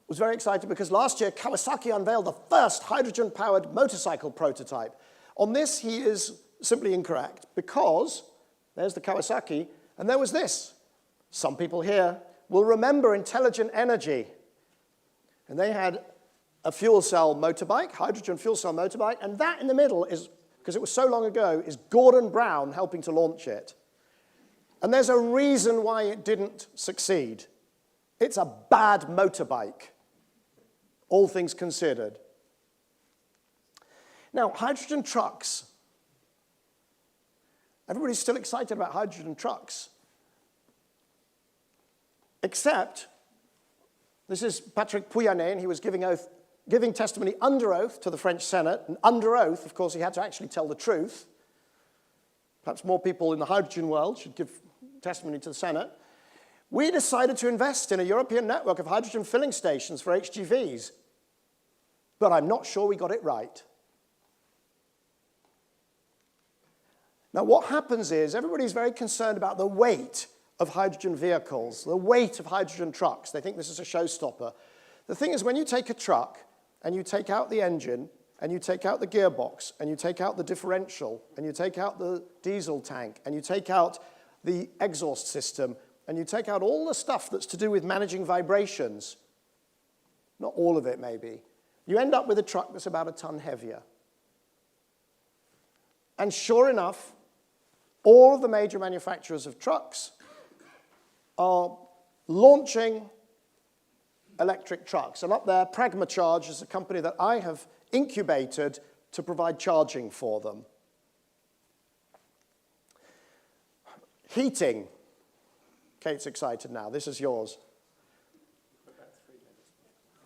was very excited because last year Kawasaki unveiled the first hydrogen-powered motorcycle prototype. On this, he is simply incorrect because there's the Kawasaki, and there was this. Some people here will remember Intelligent Energy. And they had a fuel cell motorbike, hydrogen fuel cell motorbike, and that in the middle is, because it was so long ago, is Gordon Brown helping to launch it. And there's a reason why it didn't succeed. It's a bad motorbike, all things considered. Now, hydrogen trucks Everybody's still excited about hydrogen trucks. Except, this is Patrick Pouyanné, he was giving testimony under oath to the French Senate, and under oath, of course, he had to actually tell the truth. Perhaps more people in the hydrogen world should give testimony to the Senate. We decided to invest in a European network of hydrogen filling stations for HGVs, but I'm not sure we got it right. Now, what happens is everybody's very concerned about the weight of hydrogen vehicles, the weight of hydrogen trucks. They think this is a showstopper. The thing is, when you take a truck and you take out the engine, and you take out the gearbox, and you take out the differential, and you take out the diesel tank, and you take out the exhaust system, and you take out all the stuff that's to do with managing vibrations, not all of it maybe, you end up with a truck that's about a ton heavier. And sure enough, all of the major manufacturers of trucks are launching electric trucks. And up there, Pragma Charge is a company that I have incubated to provide charging for them. Heating. Kate's excited now. This is yours.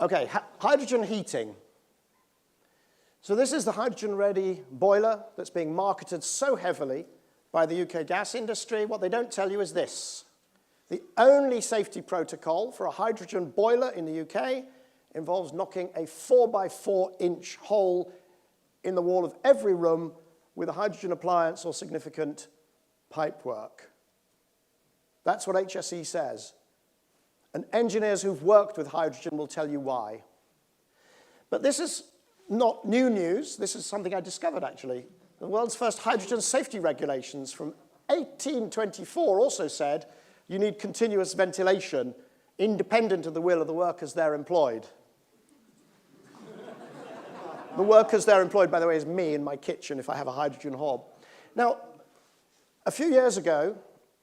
Okay, hydrogen heating. So this is the hydrogen-ready boiler that's being marketed so heavily by the UK gas industry. What they don't tell you is this. The only safety protocol for a hydrogen boiler in the UK involves knocking a 4-by-4-inch hole in the wall of every room with a hydrogen appliance or significant pipework. That's what HSE says. And engineers who've worked with hydrogen will tell you why. But this is not new news. This is something I discovered, actually. The world's first hydrogen safety regulations from 1824 also said you need continuous ventilation independent of the will of the workers there employed. The workers there employed, by the way, is me in my kitchen if I have a hydrogen hob. Now, a few years ago,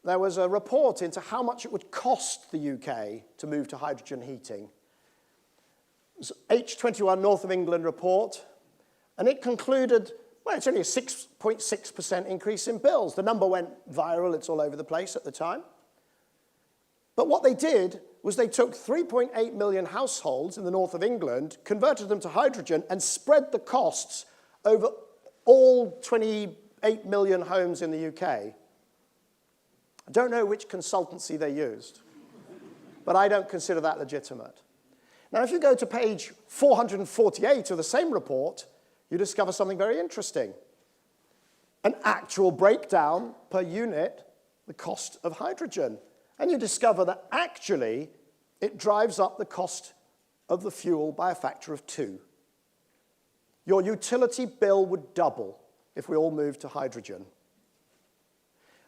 there was a report into how much it would cost the UK to move to hydrogen heating. It was H21 North of England report, and it concluded, well, it's only a 6.6% increase in bills. The number went viral, it's all over the place at the time. But what they did was they took 3.8 million households in the north of England, converted them to hydrogen, and spread the costs over all 28 million homes in the UK. I don't know which consultancy they used, but I don't consider that legitimate. Now, if you go to page 448 of the same report, you discover something very interesting. An actual breakdown per unit, the cost of hydrogen. And you discover that actually it drives up the cost of the fuel by a factor of 2. Your utility bill would double if we all moved to hydrogen.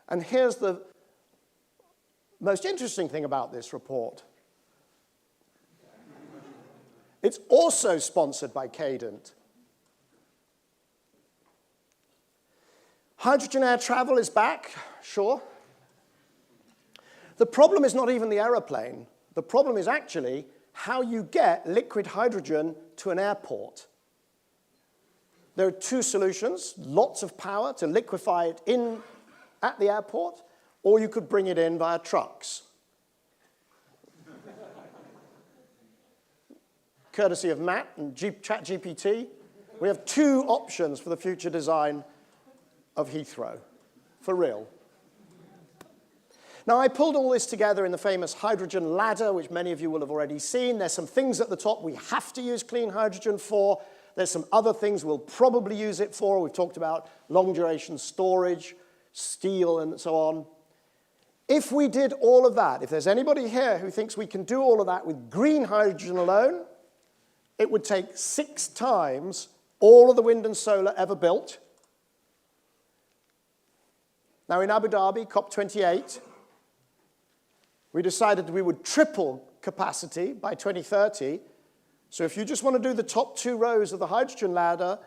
And here's the most interesting thing about this report. It's also sponsored by Cadent. Hydrogen air travel is back, sure. The problem is not even the aeroplane. The problem is actually how you get liquid hydrogen to an airport. There are 2 solutions, lots of power to liquefy it in at the airport, or you could bring it in via trucks. Courtesy of Matt and ChatGPT, we have 2 options for the future design of Heathrow, for real. Now, I pulled all this together in the famous hydrogen ladder, which many of you will have already seen. There's some things at the top we have to use clean hydrogen for. There's some other things we'll probably use it for. We've talked about long-duration storage, steel, and so on. If we did all of that, if there's anybody here who thinks we can do all of that with green hydrogen alone, it would take 6 times all of the wind and solar ever built. Now, in Abu Dhabi, COP28, we decided we would triple capacity by 2030. So if you just want to do the top 2 rows of the hydrogen ladder,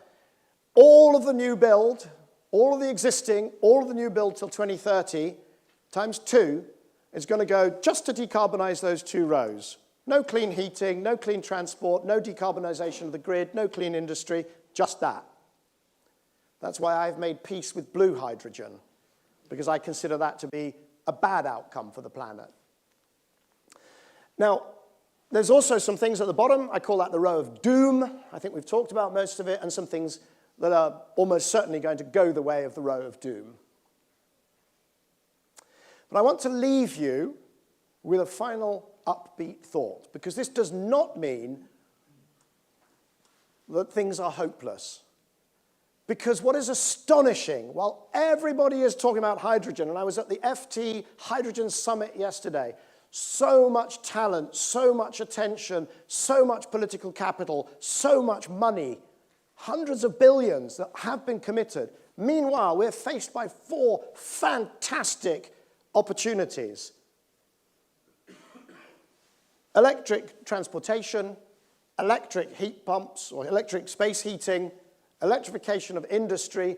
all of the new build, all of the existing, all of the new build till 2030, times 2, is going to go just to decarbonize those 2 rows. No clean heating, no clean transport, no decarbonization of the grid, no clean industry, just that. That's why I've made peace with blue hydrogen. because I consider that to be a bad outcome for the planet. Now, there's also some things at the bottom. I call that the row of doom. I think we've talked about most of it, and some things that are almost certainly going to go the way of the row of doom. But I want to leave you with a final upbeat thought, because this does not mean that things are hopeless. Because what is astonishing, while everybody is talking about hydrogen, and I was at the FT Hydrogen Summit yesterday, so much talent, so much attention, so much political capital, so much money, hundreds of billions that have been committed. Meanwhile, we're faced by 4 fantastic opportunities. Electric transportation, electric heat pumps or electric space heating, electrification of industry,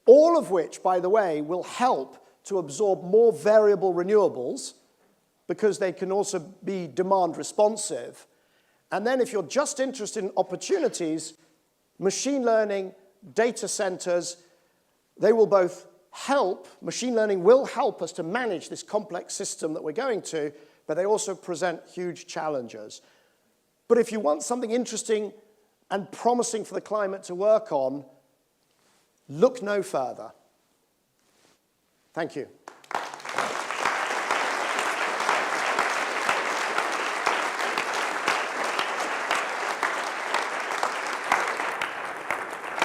all of which, by the way, will help to absorb more variable renewables because they can also be demand responsive. And then if you're just interested in opportunities, machine learning, data centers, they will both help, machine learning will help us to manage this complex system that we're going to, but they also present huge challenges. But if you want something interesting and promising for the climate to work on, look no further. Thank you.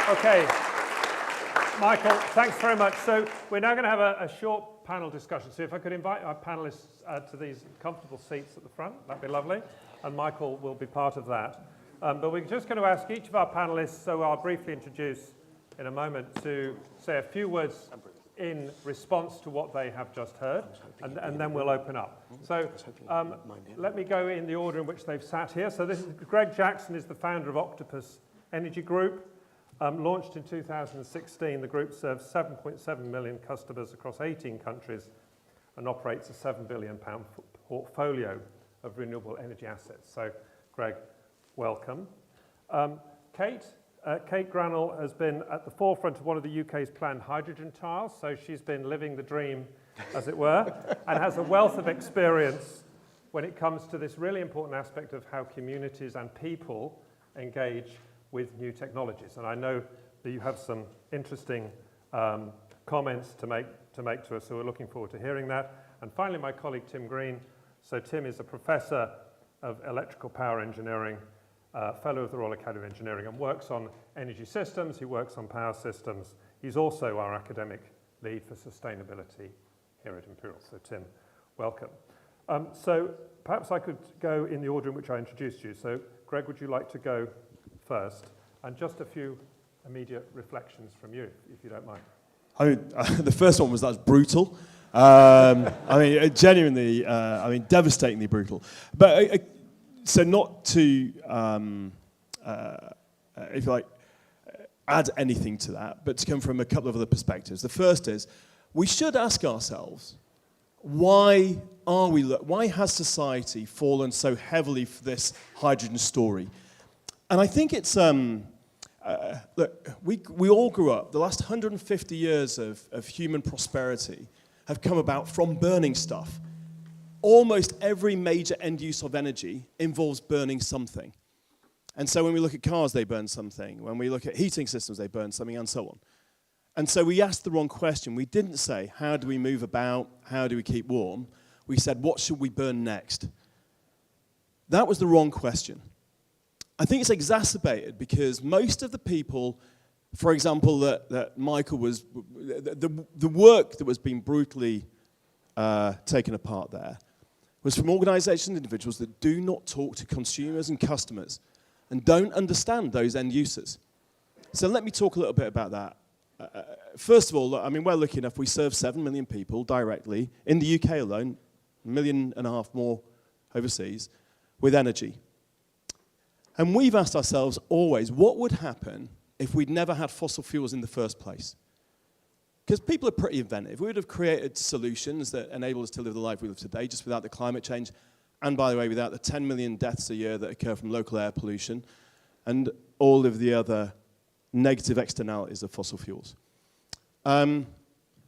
Okay. Michael, thanks very much. So we're now going to have a short panel discussion. So if I could invite our panelists to these comfortable seats at the front, that'd be lovely. And Michael will be part of that. But we're just going to ask each of our panelists, so I'll briefly introduce in a moment, to say a few words in response to what they have just heard, and then we'll open up. So let me go in the order in which they've sat here. So this is Greg Jackson, is the founder of Octopus Energy Group. Launched in 2016, the group serves 7.7 million customers across 18 countries and operates a £7 billion portfolio of renewable energy assets. So, Greg, welcome. Kate Grannell has been at the forefront of one of the UK's planned hydrogen trials, so she's been living the dream, as it were, and has a wealth of experience when it comes to this really important aspect of how communities and people engage with new technologies. And I know that you have some interesting comments to make to us, so we're looking forward to hearing that. And finally, my colleague Tim Green. So Tim is a professor of electrical power engineering, fellow of the Royal Academy of Engineering, and works on energy systems. He works on power systems. He's also our academic lead for sustainability here at Imperial. So Tim, welcome. So perhaps I could go in the order in which I introduced you. So Greg, would you like to go first? And just a few immediate reflections from you, if you don't mind. I mean, the first one was that's brutal. I mean, genuinely, devastatingly brutal. But so not to, if you like, add anything to that, but to come from a couple of other perspectives. The first is, we should ask ourselves, why has society fallen so heavily for this hydrogen story? And I think it's, look, we all grew up, the last 150 years of human prosperity have come about from burning stuff. Almost every major end use of energy involves burning something. And so when we look at cars, they burn something. When we look at heating systems, they burn something, and so on. And so we asked the wrong question. We didn't say, how do we move about? How do we keep warm? We said, what should we burn next? That was the wrong question. I think it's exacerbated because most of the people, for example, that Michael was, the work that was being brutally taken apart there was from organizations and individuals that do not talk to consumers and customers and don't understand those end users. So let me talk a little bit about that. First of all, I mean, we're lucky enough, we serve 7 million people directly in the UK alone, 1.5 million more overseas, with energy. And we've asked ourselves always, what would happen if we'd never had fossil fuels in the first place? Because people are pretty inventive. We would have created solutions that enable us to live the life we live today, just without the climate change, and by the way, without the 10 million deaths a year that occur from local air pollution, and all of the other negative externalities of fossil fuels.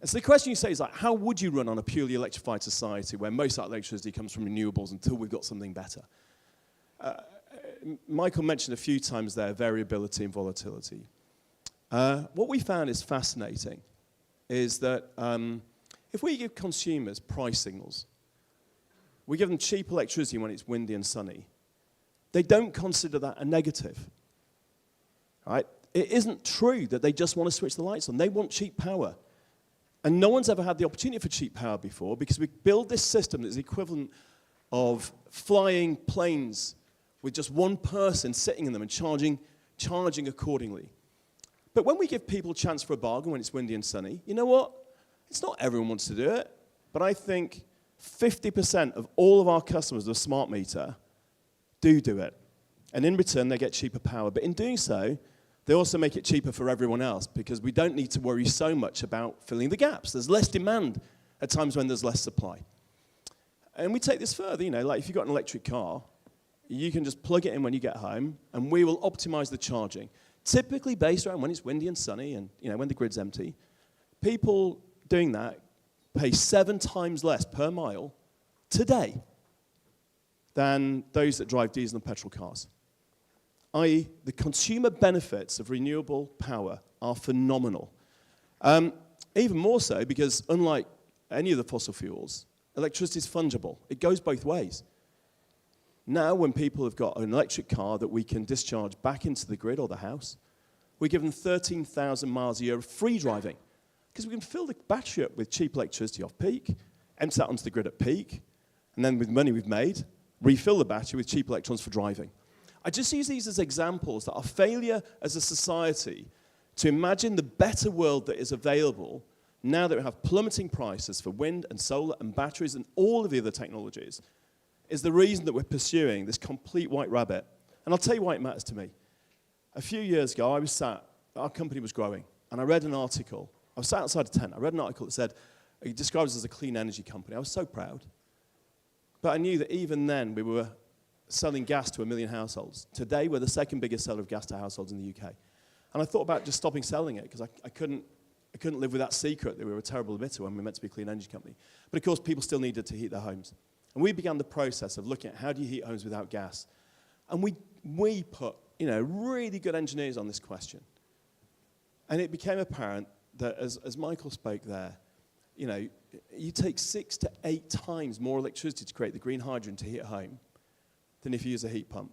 And so the question you say is like, how would you run on a purely electrified society where most of our electricity comes from renewables until we've got something better? Michael mentioned a few times there variability and volatility. What we found is fascinating is that if we give consumers price signals, we give them cheap electricity when it's windy and sunny, they don't consider that a negative. Right? It isn't true that they just want to switch the lights on. They want cheap power. And no one's ever had the opportunity for cheap power before because we build this system that's the equivalent of flying planes with just one person sitting in them and charging accordingly. But when we give people a chance for a bargain when it's windy and sunny, you know what? It's not everyone wants to do it, but I think 50% of all of our customers with a smart meter do it. And in return, they get cheaper power. But in doing so, they also make it cheaper for everyone else because we don't need to worry so much about filling the gaps. There's less demand at times when there's less supply. And we take this further, you know, like if you've got an electric car, you can just plug it in when you get home, and we will optimize the charging. Typically based around when it's windy and sunny and, you know, when the grid's empty. People doing that pay 7 times less per mile today than those that drive diesel and petrol cars. I.e., the consumer benefits of renewable power are phenomenal. Even more so because unlike any of the fossil fuels, electricity is fungible. It goes both ways. Now, when people have got an electric car that we can discharge back into the grid or the house, we give them 13,000 miles a year of free driving because we can fill the battery up with cheap electricity off peak, empty that onto the grid at peak, and then with money we've made, refill the battery with cheap electrons for driving. I just use these as examples that our failure as a society to imagine the better world that is available now that we have plummeting prices for wind and solar and batteries and all of the other technologies is the reason that we're pursuing this complete white rabbit. And I'll tell you why it matters to me. A few years ago, I was sat, our company was growing, and I read an article. I was sat outside a tent. I read an article that said, it describes us as a clean energy company. I was so proud. But I knew that even then we were selling gas to 1 million households. Today, we're the second biggest seller of gas to households in the UK. And I thought about just stopping selling it because I couldn't live with that secret that we were a terrible emitter when we were meant to be a clean energy company. But of course, people still needed to heat their homes. And we began the process of looking at how do you heat homes without gas. And we put, you know, really good engineers on this question. And it became apparent that as Michael spoke there, you know, you take 6 to 8 times more electricity to create the green hydrogen to heat a home than if you use a heat pump.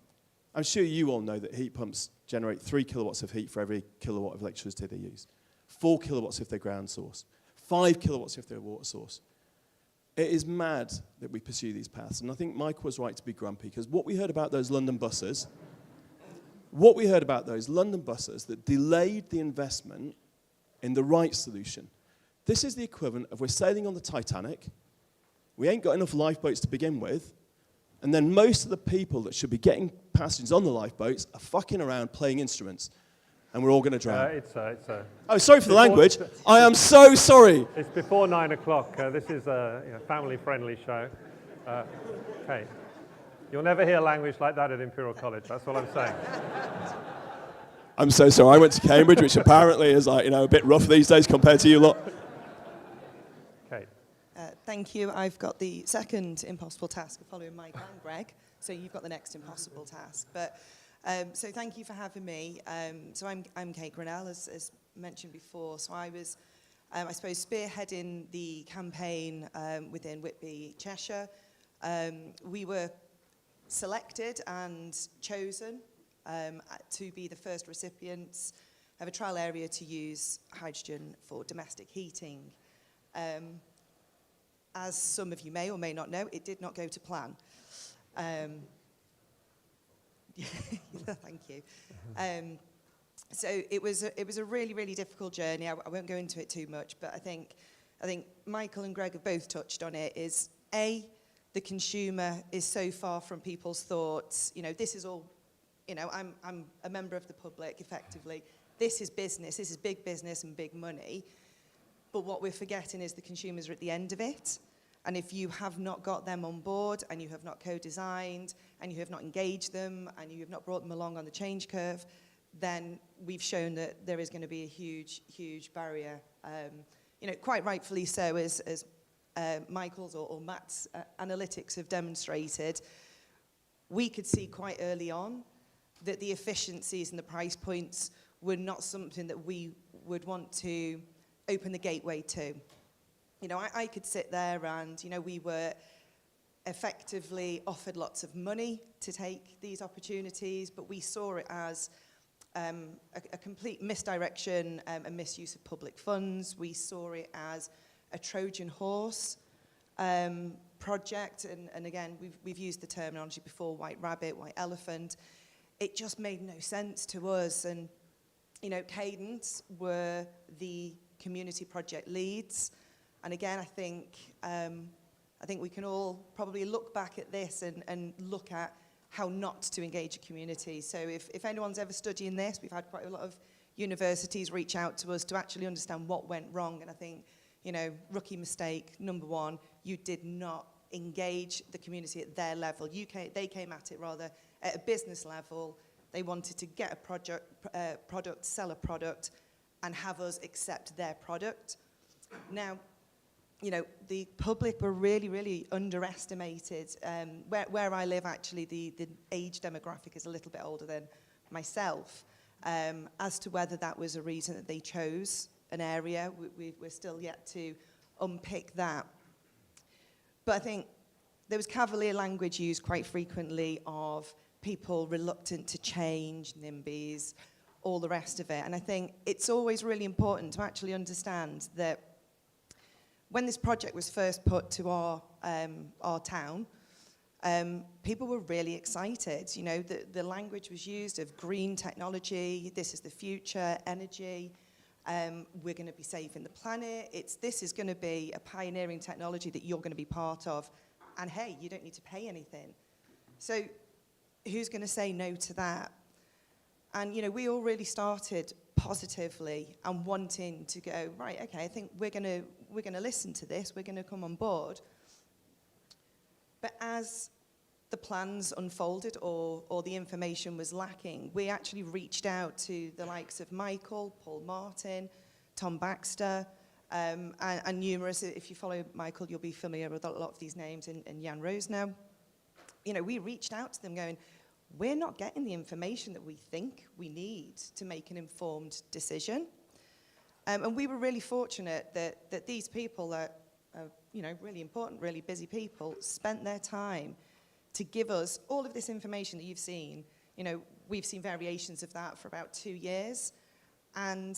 I'm sure you all know that heat pumps generate 3 kilowatts of heat for every kilowatt of electricity they use. 4 kilowatts if they're ground source. 5 kilowatts if they're water source. It is mad that we pursue these paths. And I think Mike was right to be grumpy because what we heard about those London buses, that delayed the investment in the right solution. This is the equivalent of we're sailing on the Titanic, we ain't got enough lifeboats to begin with, and then most of the people that should be getting passengers on the lifeboats are fucking around playing instruments, and we're all going to drown. Oh, sorry for the language. I am so sorry. It's before 9 o'clock. This is a family-friendly show. Okay. You'll never hear language like that at Imperial College. That's all I'm saying. I'm so sorry. I went to Cambridge, which apparently is like, a bit rough these days compared to you lot. Okay. Thank you. I've got the second impossible task of following Mike and Greg, so you've got the next impossible task. But so thank you for having me. So I'm Kate Grannell, as mentioned before. So I was, I suppose, spearheading the campaign within Whitby, Cheshire. We were selected and chosen to be the first recipients of a trial area to use hydrogen for domestic heating. As some of you may or may not know, it did not go to plan. Thank you. So it was a really, really difficult journey. I won't go into it too much, but I think Michael and Greg have both touched on it. Is the consumer is so far from people's thoughts. This is all. I'm a member of the public, effectively. This is business. This is big business and big money. But what we're forgetting is the consumers are at the end of it. And if you have not got them on board and you have not co-designed and you have not engaged them and you have not brought them along on the change curve, then we've shown that there is going to be a huge, huge barrier. quite rightfully so, as Michael's or Matt's analytics have demonstrated, we could see quite early on that the efficiencies and the price points were not something that we would want to open the gateway to. I could sit there and, we were effectively offered lots of money to take these opportunities, but we saw it as a complete misdirection and misuse of public funds. We saw it as a Trojan horse project, and again, we've used the terminology before, white rabbit, white elephant. It just made no sense to us, and Cadence were the community project leads, and again, I think we can all probably look back at this and look at how not to engage a community. So if anyone's ever studying this, we've had quite a lot of universities reach out to us to actually understand what went wrong, and I think, rookie mistake, number one, you did not engage the community at their level. They came at it rather at a business level. They wanted to get a product, sell a product, and have us accept their product. Now, the public were really, really underestimated. Where I live, actually, the age demographic is a little bit older than myself. As to whether that was a reason that they chose an area, we're still yet to unpick that. But I think there was cavalier language used quite frequently of people reluctant to change, NIMBYs, all the rest of it. And I think it's always really important to actually understand that when this project was first put to our town, people were really excited. The language was used of green technology, this is the future, energy, we're going to be saving the planet, this is going to be a pioneering technology that you're going to be part of, and hey, you don't need to pay anything. So who's going to say no to that? And, we all really started positively and wanting to go, right, okay, I think we're going to listen to this, we're going to come on board. But as the plans unfolded or the information was lacking, we actually reached out to the likes of Michael, Paul Martin, Tom Baxter, and numerous. If you follow Michael, you'll be familiar with a lot of these names, and Jan Rose now. We reached out to them going, we're not getting the information that we think we need to make an informed decision. And we were really fortunate that these people that are, really important, really busy people, spent their time to give us all of this information that you've seen. We've seen variations of that for about 2 years. And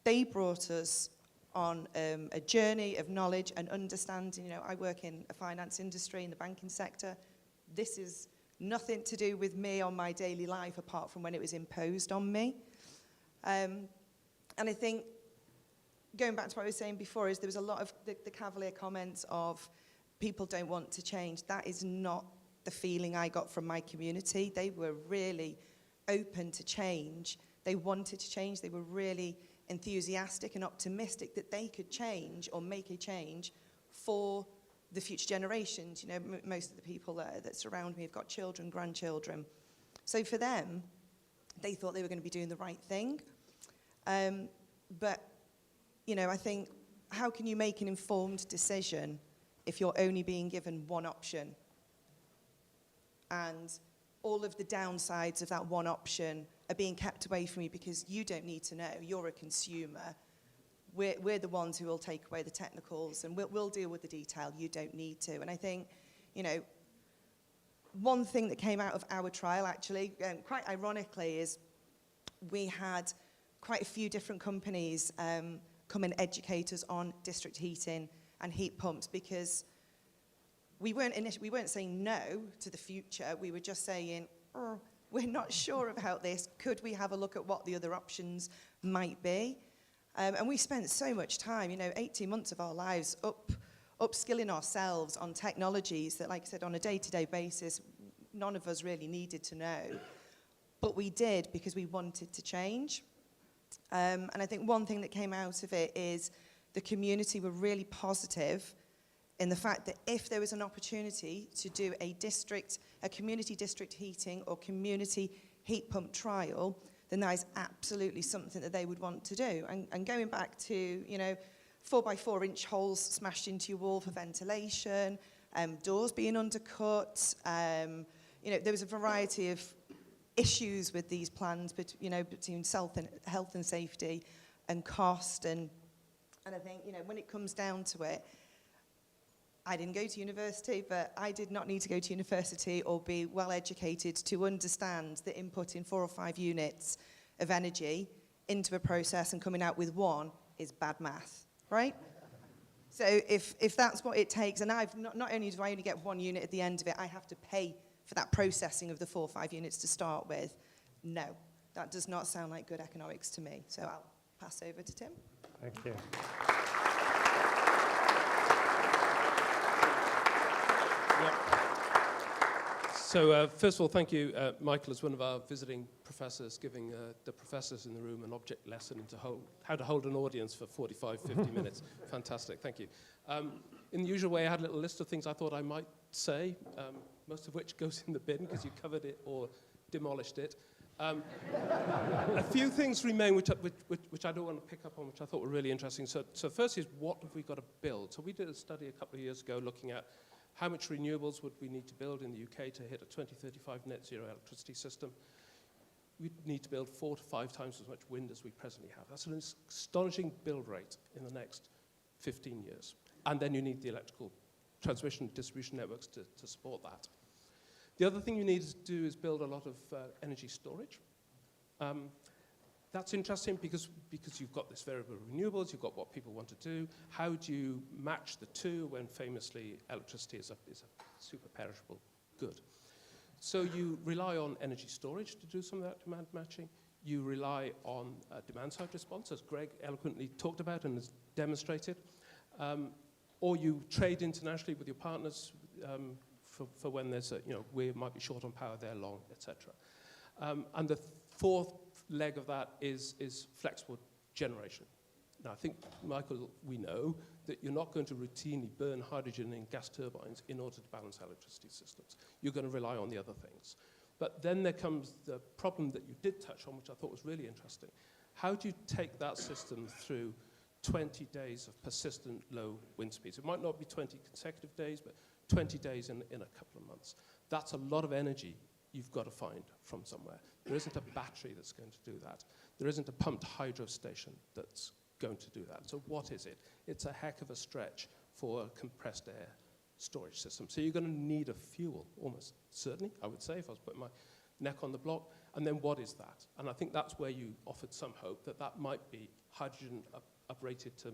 they brought us on a journey of knowledge and understanding. I work in a finance industry, in the banking sector. This is nothing to do with me on my daily life apart from when it was imposed on me. And I think, going back to what I was saying before, is there was a lot of the cavalier comments of people don't want to change. That is not the feeling I got from my community. They were really open to change. They wanted to change. They were really enthusiastic and optimistic that they could change or make a change for the future generations. Most of the people that surround me have got children, grandchildren. So for them, they thought they were going to be doing the right thing. But, I think, how can you make an informed decision if you're only being given one option? And all of the downsides of that one option are being kept away from you because you don't need to know. You're a consumer. We're the ones who will take away the technicals, and we'll deal with the detail. You don't need to. And I think, one thing that came out of our trial, actually, quite ironically, is we had quite a few different companies come and educate us on district heating and heat pumps, because we weren't saying no to the future. We were just saying, we're not sure about this. Could we have a look at what the other options might be? And we spent so much time, 18 months of our lives upskilling ourselves on technologies that, like I said, on a day-to-day basis, none of us really needed to know. But we did because we wanted to change. And I think one thing that came out of it is the community were really positive in the fact that if there was an opportunity to do a community district heating or community heat pump trial, then that is absolutely something that they would want to do. And going back to, 4x4-inch holes smashed into your wall for ventilation, doors being undercut. There was a variety of issues with these plans, between health and safety and cost. And I think, when it comes down to it, I didn't go to university, but I did not need to go to university or be well educated to understand that inputting 4 or 5 units of energy into a process and coming out with one is bad math, right? So if that's what it takes, and I've not only do I only get 1 unit at the end of it, I have to pay for that processing of the 4 or 5 units to start with. No, that does not sound like good economics to me. So I'll pass over to Tim. Thank you. So first of all, thank you, Michael, as one of our visiting professors, giving the professors in the room an object lesson into how to hold an audience for 45, 50 minutes. Fantastic, thank you. In the usual way, I had a little list of things I thought I might say, most of which goes in the bin because you covered it or demolished it. A few things remain which I don't want to pick up on, which I thought were really interesting. So first is, what have we got to build? So we did a study a couple of years ago looking at how much renewables would we need to build in the UK to hit a 2035 net zero electricity system. We'd need to build 4 to 5 times as much wind as we presently have. That's an astonishing build rate in the next 15 years. And then you need the electrical transmission and distribution networks to support that. The other thing you need to do is build a lot of energy storage. That's interesting because you've got this variable renewables, you've got what people want to do. How do you match the two when famously electricity is a super perishable good? So you rely on energy storage to do some of that demand matching. You rely on demand-side response, as Greg eloquently talked about and has demonstrated. Or you trade internationally with your partners for when there's we might be short on power, they're long, etc. And the fourth leg of that is flexible generation. Now, I think, Michael, we know that you're not going to routinely burn hydrogen in gas turbines in order to balance electricity systems. You're going to rely on the other things. But then there comes the problem that you did touch on, which I thought was really interesting. How do you take that system through 20 days of persistent low wind speeds? It might not be 20 consecutive days, but 20 days in a couple of months. That's a lot of energy you've got to find from somewhere. There isn't a battery that's going to do that. There isn't a pumped hydro station that's going to do that. So what is it? It's a heck of a stretch for a compressed air storage system. So you're going to need a fuel, almost certainly, I would say, if I was putting my neck on the block. And then what is that? And I think that's where you offered some hope that that might be hydrogen uprated to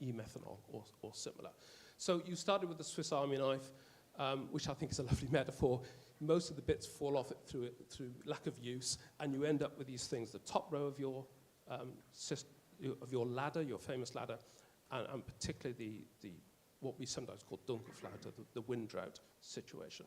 e-methanol or similar. So you started with the Swiss Army knife, which I think is a lovely metaphor. Most of the bits fall off it through lack of use, and you end up with these things, the top row of your ladder, your famous ladder, and particularly what we sometimes call Dunkelflaute, the wind drought situation.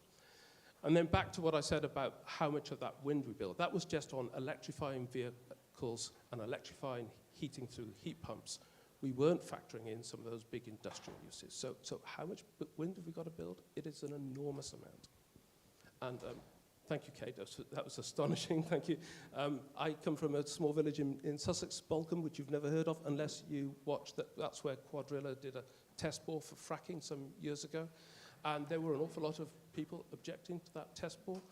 And then back to what I said about how much of that wind we build. That was just on electrifying vehicles and electrifying heating through heat pumps. We weren't factoring in some of those big industrial uses. So how much wind have we got to build? It is an enormous amount. And thank you, Kate. That was astonishing. Thank you. I come from a small village in Sussex, Bolcombe, which you've never heard of, unless you watched that. That's where Quadrilla did a test bore for fracking some years ago. And there were an awful lot of people objecting to that test bore.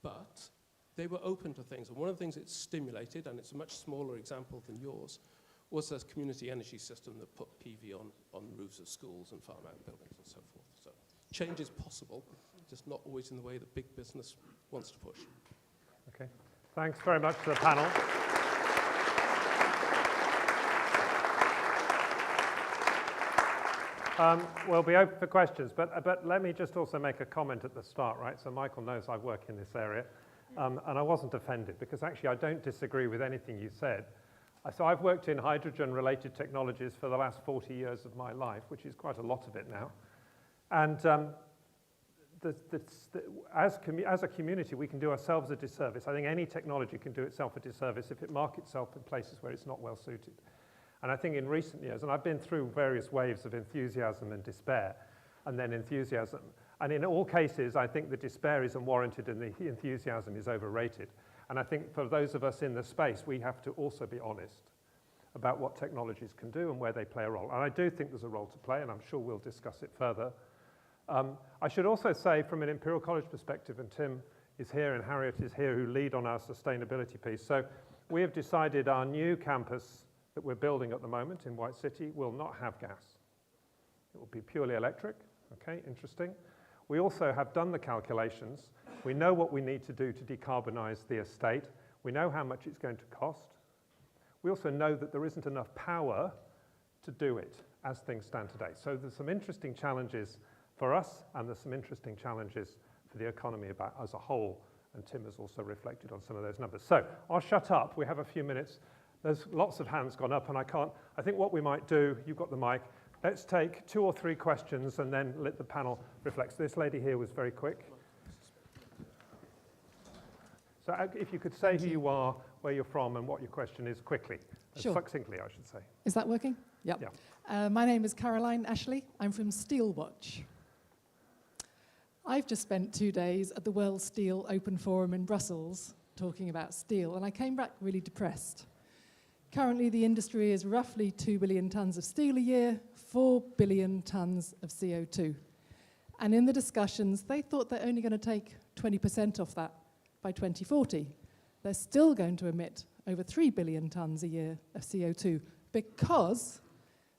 But they were open to things. And one of the things it stimulated, and it's a much smaller example than yours, was this community energy system that put PV on roofs of schools and farm-out buildings and so forth. So change is possible, just not always in the way that big business wants to push. Okay. Thanks very much to the panel. We'll be open for questions, but let me just also make a comment at the start, right? So Michael knows I work in this area, and I wasn't offended, because actually I don't disagree with anything you said. So I've worked in hydrogen-related technologies for the last 40 years of my life, which is quite a lot of it now. And as a community, we can do ourselves a disservice. I think any technology can do itself a disservice if it markets itself in places where it's not well suited. And I think in recent years, and I've been through various waves of enthusiasm and despair, and then enthusiasm. And in all cases, I think the despair is unwarranted and the enthusiasm is overrated. And I think for those of us in the space, we have to also be honest about what technologies can do and where they play a role. And I do think there's a role to play, and I'm sure we'll discuss it further. I should also say from an Imperial College perspective, and Tim is here and Harriet is here, who lead on our sustainability piece. So we have decided our new campus that we're building at the moment in White City will not have gas. It will be purely electric. Okay, interesting. We also have done the calculations. We know what we need to do to decarbonize the estate. We know how much it's going to cost. We also know that there isn't enough power to do it as things stand today. So there's some interesting challenges for us, and there's some interesting challenges for the economy about as a whole, and Tim has also reflected on some of those numbers. So I'll shut up. We have a few minutes. There's lots of hands gone up, and I think what we might do, you've got the mic, let's take 2 or 3 questions and then let the panel reflect. So this lady here was very quick. So if you could say who you are, where you're from, and what your question is quickly. Sure. Succinctly, I should say. Is that working? Yep. Yeah. My name is Caroline Ashley. I'm from Steelwatch. I've just spent 2 days at the World Steel Open Forum in Brussels talking about steel, and I came back really depressed. Currently, the industry is roughly 2 billion tonnes of steel a year, 4 billion tonnes of CO2. And in the discussions, they thought they're only going to take 20% off that by 2040. They're still going to emit over 3 billion tonnes a year of CO2 because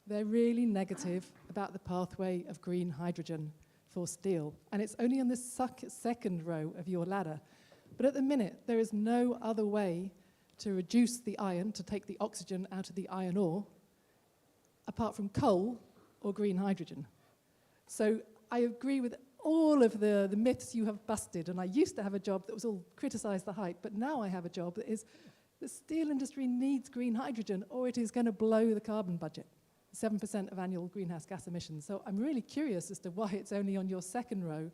they're really negative about the pathway of green hydrogen for steel. And it's only on the second row of your ladder. But at the minute, there is no other way to reduce the iron, to take the oxygen out of the iron ore, apart from coal or green hydrogen. So I agree with all of the myths you have busted, and I used to have a job that was all criticise the hype, but now I have a job that is the steel industry needs green hydrogen or it is going to blow the carbon budget, 7% of annual greenhouse gas emissions. So I'm really curious as to why it's only on your second row,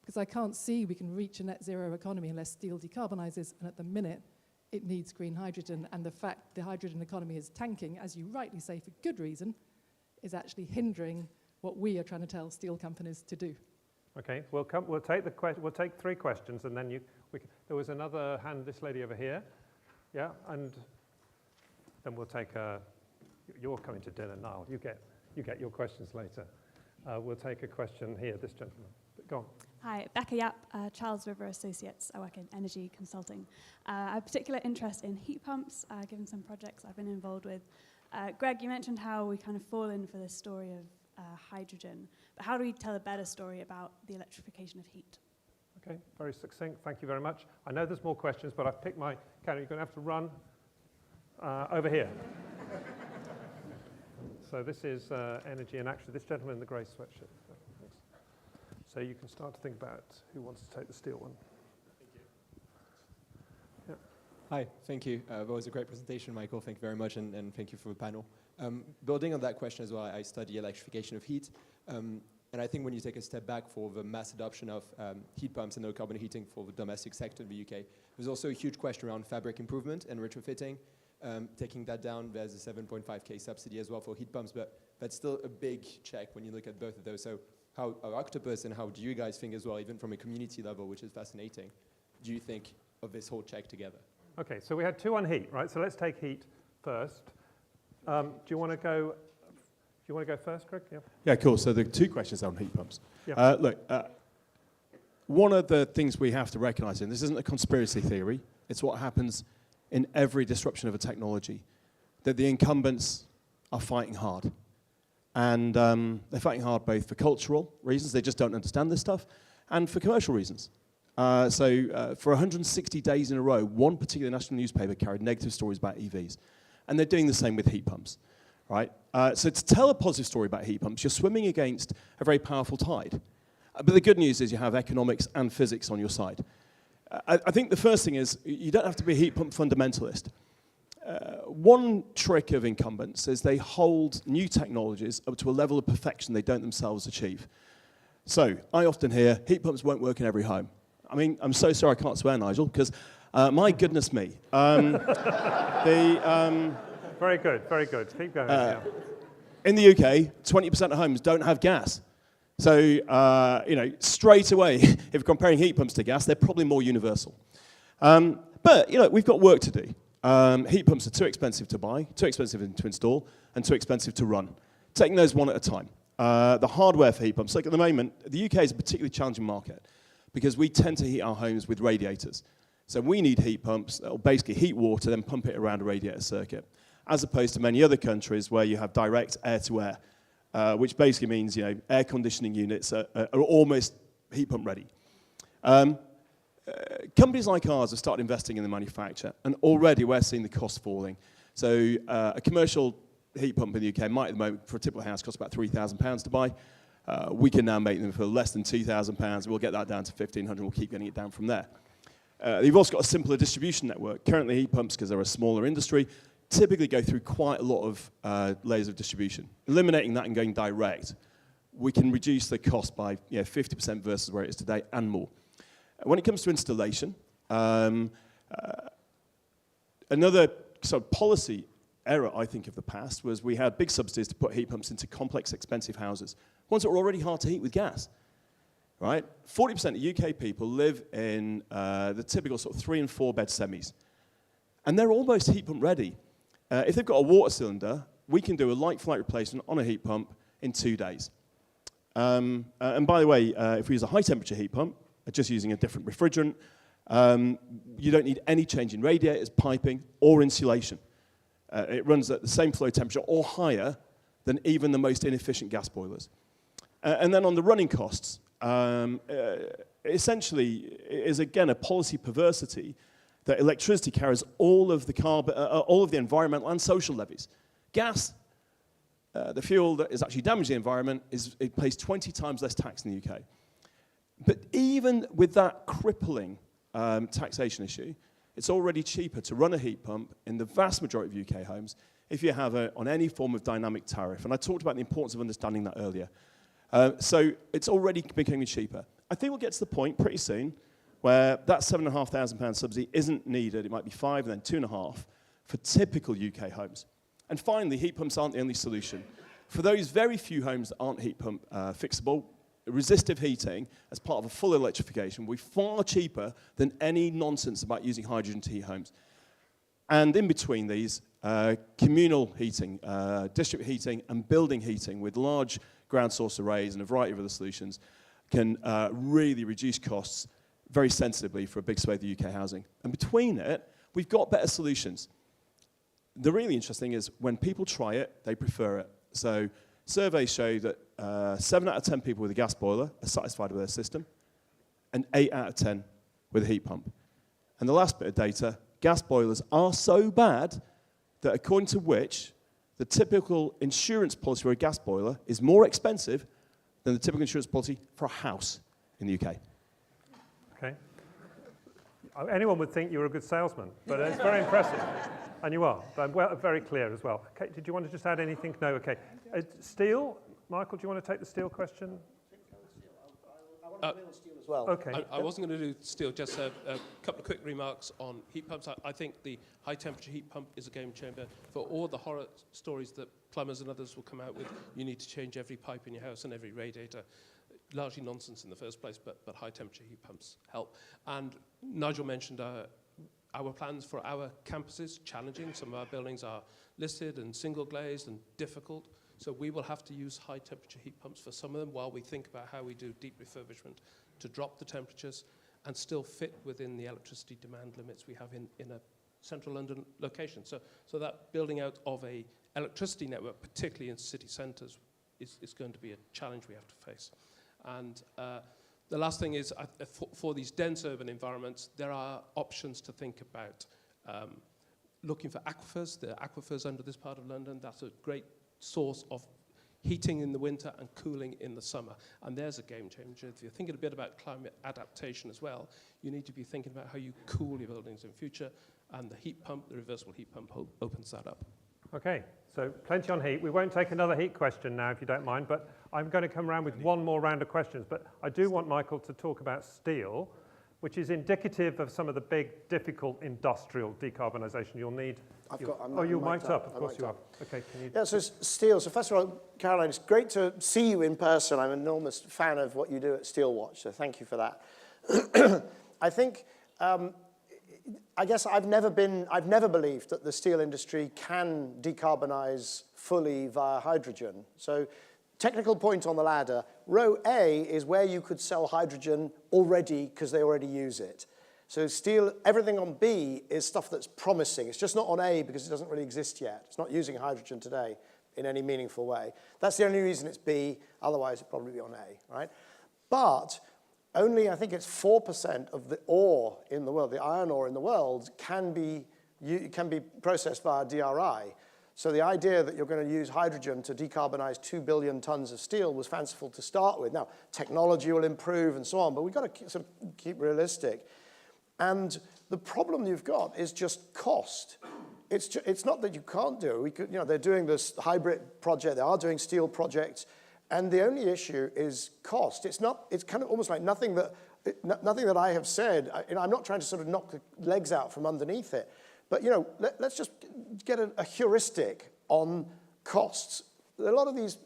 because I can't see we can reach a net zero economy unless steel decarbonises, and at the minute it needs green hydrogen, and the fact the hydrogen economy is tanking, as you rightly say for good reason, is actually hindering what we are trying to tell steel companies to do. Okay, we'll take 3 questions, and then there was another hand, this lady over here. Yeah, and then we'll take you're coming to dinner, Niall. You get your questions later. We'll take a question here, this gentleman. Go on. Hi, Becca Yap, Charles River Associates. I work in energy consulting. I have particular interest in heat pumps, given some projects I've been involved with. Greg, you mentioned how we kind of fall in for this story of hydrogen, but how do we tell a better story about the electrification of heat? Okay, very succinct. Thank you very much. I know there's more questions, but I've picked my Karen, you're going to have to run over here. So this is energy, and actually this gentleman in the grey sweatshirt. So you can start to think about who wants to take the steel one. Thank you. Yeah. Hi, thank you. That was a great presentation, Michael. Thank you very much, and thank you for the panel. Building on that question as well, I study electrification of heat. And I think when you take a step back for the mass adoption of heat pumps and low carbon heating for the domestic sector in the UK, there's also a huge question around fabric improvement and retrofitting. Taking that down, there's a 7.5k subsidy as well for heat pumps, but that's still a big check when you look at both of those. So how Octopus and how do you guys think as well, even from a community level, which is fascinating, do you think of this whole check together? Okay, so we had 2 on heat, right? So let's take heat first. Do you want to go first, Greg? Yeah. Yeah, cool. So the 2 questions on heat pumps. Yeah. Look, one of the things we have to recognize, and this isn't a conspiracy theory, it's what happens in every disruption of a technology, that the incumbents are fighting hard. And they're fighting hard both for cultural reasons, they just don't understand this stuff, and for commercial reasons. So for 160 days in a row, one particular national newspaper carried negative stories about EVs. And they're doing the same with heat pumps, right? So to tell a positive story about heat pumps, you're swimming against a very powerful tide. But the good news is you have economics and physics on your side. I think the first thing is you don't have to be a heat pump fundamentalist. One trick of incumbents is they hold new technologies up to a level of perfection they don't themselves achieve. So I often hear heat pumps won't work in every home. I mean, I'm so sorry I can't swear, Nigel, because my goodness me. Very good, very good. Keep going. Yeah. In the UK, 20% of homes don't have gas. So, straight away, if comparing heat pumps to gas, they're probably more universal. But, we've got work to do. Heat pumps are too expensive to buy, too expensive to install, and too expensive to run. Taking those one at a time. The hardware for heat pumps, like at the moment, the UK is a particularly challenging market because we tend to heat our homes with radiators. So we need heat pumps that will basically heat water, then pump it around a radiator circuit, as opposed to many other countries where you have direct air-to-air, which basically means air conditioning units are almost heat pump ready. Companies like ours have started investing in the manufacture, and already we're seeing the cost falling. So a commercial heat pump in the UK might at the moment, for a typical house, cost about £3,000 to buy. We can now make them for less than £2,000. We'll get that down to £1,500. We'll keep getting it down from there. You've also got a simpler distribution network. Currently, heat pumps, because they're a smaller industry, typically go through quite a lot of layers of distribution. Eliminating that and going direct, we can reduce the cost by 50% versus where it is today and more. When it comes to installation, another sort of policy error, I think, of the past was we had big subsidies to put heat pumps into complex, expensive houses, ones that were already hard to heat with gas. Right? 40% of UK people live in the typical sort of 3 and 4 bed semis, and they're almost heat pump ready. If they've got a water cylinder, we can do a like-for-like replacement on a heat pump in 2 days. And by the way, if we use a high-temperature heat pump, just using a different refrigerant, you don't need any change in radiators, piping, or insulation. It runs at the same flow temperature or higher than even the most inefficient gas boilers. And then on the running costs, essentially is again a policy perversity that electricity carries all of the carbon, all of the environmental and social levies. Gas, the fuel that is actually damaging the environment, it pays 20 times less tax in the UK. But even with that crippling taxation issue, it's already cheaper to run a heat pump in the vast majority of UK homes if you have on any form of dynamic tariff. And I talked about the importance of understanding that earlier. So it's already becoming cheaper. I think we'll get to the point pretty soon where that £7,500 subsidy isn't needed. It might be 5 and then 2.5 for typical UK homes. And finally, heat pumps aren't the only solution. For those very few homes that aren't heat pump fixable, resistive heating as part of a full electrification will be far cheaper than any nonsense about using hydrogen to heat homes. And in between these, communal heating, district heating, and building heating with large ground source arrays and a variety of other solutions can really reduce costs very sensibly for a big swathe of UK housing. And between it, we've got better solutions. The really interesting is when people try it, they prefer it. So surveys show that 7 out of 10 people with a gas boiler are satisfied with their system, and 8 out of 10 with a heat pump. And the last bit of data, gas boilers are so bad that according to which, the typical insurance policy for a gas boiler is more expensive than the typical insurance policy for a house in the UK. Okay. Anyone would think you were a good salesman, but it's very impressive. And you are, but well, very clear as well. Okay, did you want to just add anything? No, okay. Steel, Michael, do you want to take the steel question? I want to deal with steel as well. Okay. I wasn't going to do steel, just a couple of quick remarks on heat pumps. I think the high-temperature heat pump is a game changer. For all the horror stories that plumbers and others will come out with, you need to change every pipe in your house and every radiator. Largely nonsense in the first place, but high-temperature heat pumps help. And Nigel mentioned our plans for our campuses, challenging. Some of our buildings are listed and single-glazed and difficult. So we will have to use high-temperature heat pumps for some of them while we think about how we do deep refurbishment to drop the temperatures and still fit within the electricity demand limits we have in a central London location. So that building out of a electricity network, particularly in city centres, is going to be a challenge we have to face. And the last thing is, for these dense urban environments, there are options to think about. Looking for aquifers. There are aquifers under this part of London. That's a great source of heating in the winter and cooling in the summer. And there's a game changer. If you're thinking a bit about climate adaptation as well, you need to be thinking about how you cool your buildings in future. And the heat pump, the reversible heat pump, opens that up. Okay, so plenty on heat. We won't take another heat question now, if you don't mind, but I'm going to come around with one more round of questions. But I do want Michael to talk about steel, which is indicative of some of the big, difficult industrial decarbonisation you'll need. You're mic'd up, of course you are. Okay, can you... Yeah, so steel. So first of all, Caroline, it's great to see you in person. I'm an enormous fan of what you do at Steelwatch, so thank you for that. I think I guess I've never believed that the steel industry can decarbonize fully via hydrogen. So technical point on the ladder, row A is where you could sell hydrogen already because they already use it. So steel, everything on B is stuff that's promising. It's just not on A because it doesn't really exist yet. It's not using hydrogen today in any meaningful way. That's the only reason it's B, otherwise it'd probably be on A, right? But only, I think it's 4% of the ore in the world, the iron ore in the world, can be processed via DRI. So the idea that you're going to use hydrogen to decarbonize 2 billion tons of steel was fanciful to start with. Now, technology will improve and so on, but we've got to sort of keep realistic. And the problem you've got is just cost. It's not that you can't do it. They're doing this hybrid project. They are doing steel projects. And the only issue is cost. It's kind of almost like nothing that I have said. I'm not trying to sort of knock the legs out from underneath it. But, let's just get a heuristic on costs. A lot of these,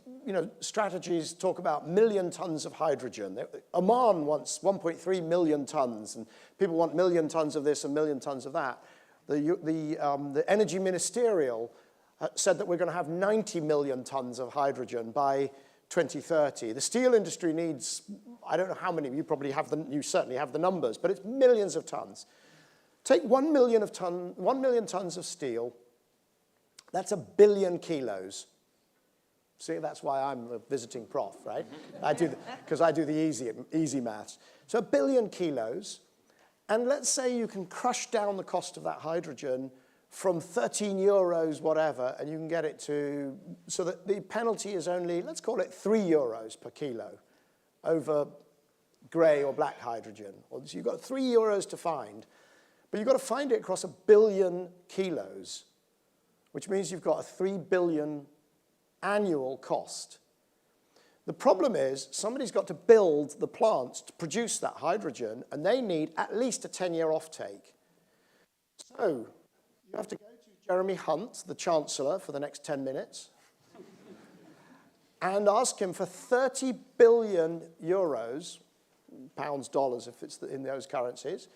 strategies talk about million tons of hydrogen. Oman wants 1.3 million tons, and people want million tons of this and million tons of that. The Energy Ministerial said that we're going to have 90 million tons of hydrogen by 2030. The steel industry needs, I don't know how many, you certainly have the numbers, but it's millions of tons. Take 1 million tons of steel, that's 1 billion kilos. See, that's why I'm a visiting prof, right? Because I do the easy maths. So 1 billion kilos, and let's say you can crush down the cost of that hydrogen from 13 euros, whatever, and you can get it to, so that the penalty is only, let's call it 3 euros per kilo over gray or black hydrogen. So you've got 3 euros to find, but you've got to find it across 1 billion kilos, which means you've got a 3 billion annual cost. The problem is somebody's got to build the plants to produce that hydrogen, and they need at least a 10-year offtake. So you have to go to Jeremy Hunt, the Chancellor, for the next 10 minutes and ask him for 30 billion euros, pounds, dollars, if it's in those currencies,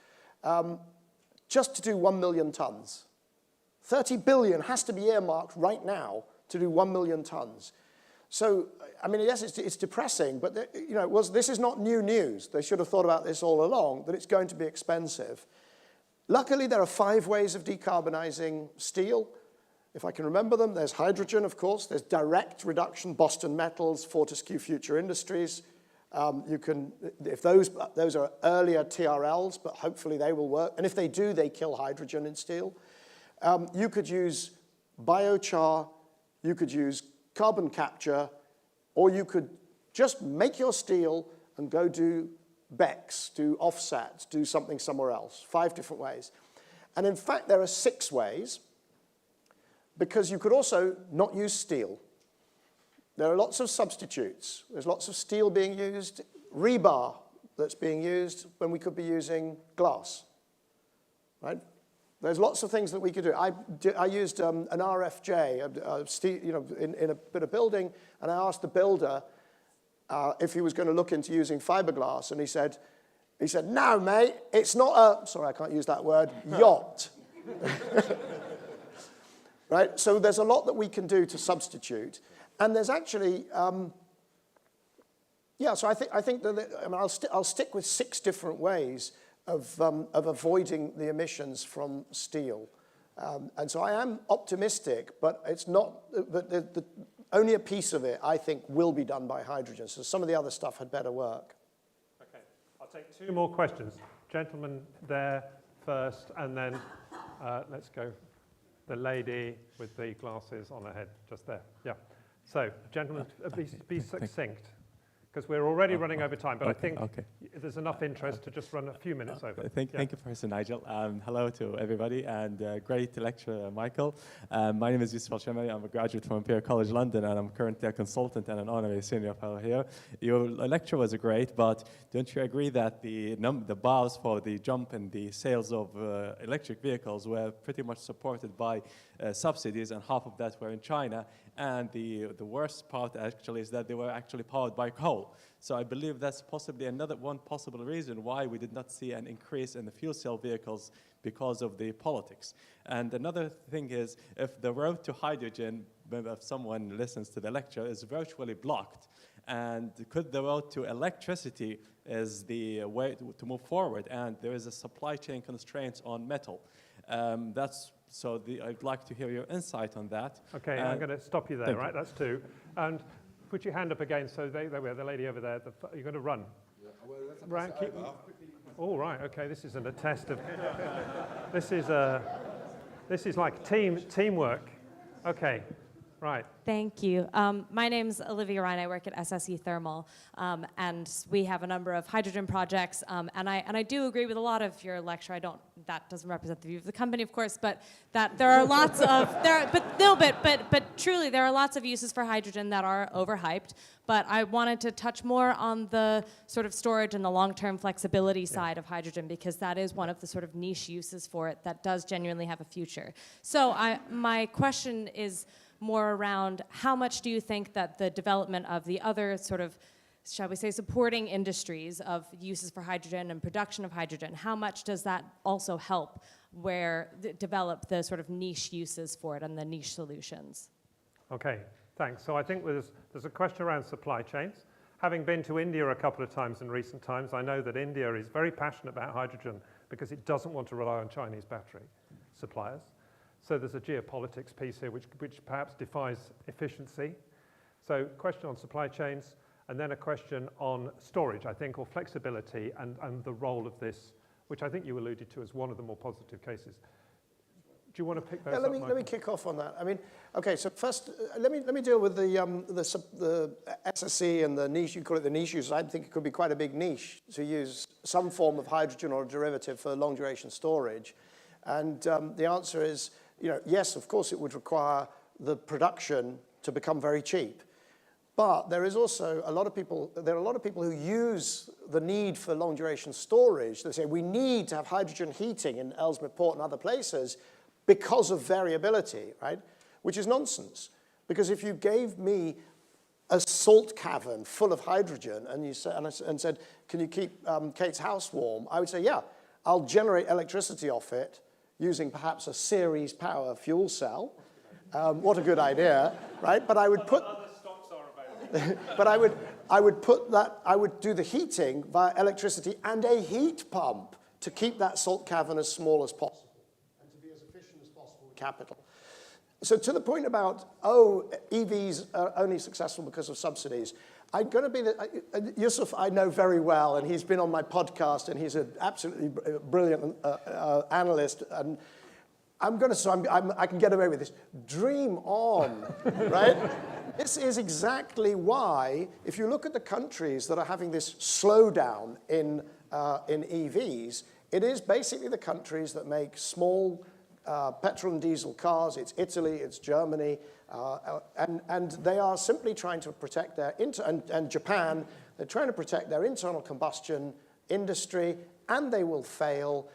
just to do 1 million tons. 30 billion has to be earmarked right now to do 1 million tons. So, I mean, yes, it's depressing, but this is not new news. They should have thought about this all along, that it's going to be expensive. Luckily, there are 5 ways of decarbonizing steel. If I can remember them, there's hydrogen, of course. There's direct reduction, Boston Metals, Fortescue Future Industries. If those are earlier TRLs, but hopefully they will work. And if they do, they kill hydrogen in steel. You could use biochar, you could use carbon capture, or you could just make your steel and go do BECCS, do offsets, do something somewhere else. 5 different ways. And in fact, there are 6 ways, because you could also not use steel. There are lots of substitutes. There's lots of steel being used, rebar that's being used when we could be using glass, right? There's lots of things that we could do. I used an RFJ, steel, in a bit of building, and I asked the builder if he was going to look into using fiberglass, and he said, no, mate, it's not a, sorry, I can't use that word, yacht. Right? So there's a lot that we can do to substitute. And there's actually, so I think that I'll stick with 6 different ways of avoiding the emissions from steel. And so I am optimistic, but it's not, only a piece of it, I think, will be done by hydrogen. So some of the other stuff had better work. Okay, I'll take 2 more questions. Gentleman there first, and then let's go. The lady with the glasses on her head, just there. Yeah. So, gentlemen, be succinct, because we're already running over time, but I think there's enough interest to just run a few minutes over. Thank you, Professor Nigel. Hello to everybody, and great lecture, Michael. My name is Yusuf Al-Shamari. I'm a graduate from Imperial College, London, and I'm currently a consultant and an honorary senior fellow here. Your lecture was great, but don't you agree that the bars for the jump in the sales of electric vehicles were pretty much supported by subsidies, and half of that were in China, And the worst part actually is that they were actually powered by coal. So I believe that's possibly one possible reason why we did not see an increase in the fuel cell vehicles because of the politics. And another thing is, if the road to hydrogen, if someone listens to the lecture, is virtually blocked, and could the road to electricity is the way to move forward, and there is a supply chain constraints on metal. I'd like to hear your insight on that. Okay, I'm going to stop you there, right? That's two. And put your hand up again, so the lady over there, you're going to run. Yeah, well, right, all right, okay, this isn't a test of, this is like teamwork. Okay, right. Thank you. My name's Olivia Ryan. I work at SSE Thermal, and we have a number of hydrogen projects. And I do agree with a lot of your lecture. That doesn't represent the view of the company, of course, but that there are lots of but truly there are lots of uses for hydrogen that are overhyped. But I wanted to touch more on the sort of storage and the long-term flexibility side of hydrogen, because that is one of the sort of niche uses for it that does genuinely have a future. So my question is more around how much do you think that the development of the other sort of, shall we say, supporting industries of uses for hydrogen and production of hydrogen, how much does that also help develop the sort of niche uses for it and the niche solutions? Okay, thanks. So I think there's a question around supply chains. Having been to India a couple of times in recent times, I know that India is very passionate about hydrogen because it doesn't want to rely on Chinese battery suppliers. So there's a geopolitics piece here which perhaps defies efficiency. So question on supply chains, and then a question on storage, I think, or flexibility and the role of this, which I think you alluded to as one of the more positive cases. Do you want to pick those up, let me kick off on that. I mean, okay, so first, let me deal with the SSE and the niche, you call it the niche use. I think it could be quite a big niche to use some form of hydrogen or a derivative for long duration storage. And the answer is, yes, of course it would require the production to become very cheap. But there is also there are a lot of people who use the need for long duration storage. They say we need to have hydrogen heating in Ellesmere Port and other places because of variability, right? Which is nonsense. Because if you gave me a salt cavern full of hydrogen and said, can you keep Kate's house warm? I would say, yeah, I'll generate electricity off it using perhaps a series power fuel cell. What a good idea, right? But I would put other stocks are available. But I would do the heating via electricity and a heat pump to keep that salt cavern as small as possible and to be as efficient as possible with capital. So to the point about, EVs are only successful because of subsidies, I'm going to be Yusuf I know very well, and he's been on my podcast, and he's an absolutely brilliant analyst, and I can get away with this. Dream on, right? This is exactly why, if you look at the countries that are having this slowdown in EVs, it is basically the countries that make small petrol and diesel cars. It's Italy, it's Germany, and they are simply trying to protect their, and Japan, they're trying to protect their internal combustion industry, and they will fail.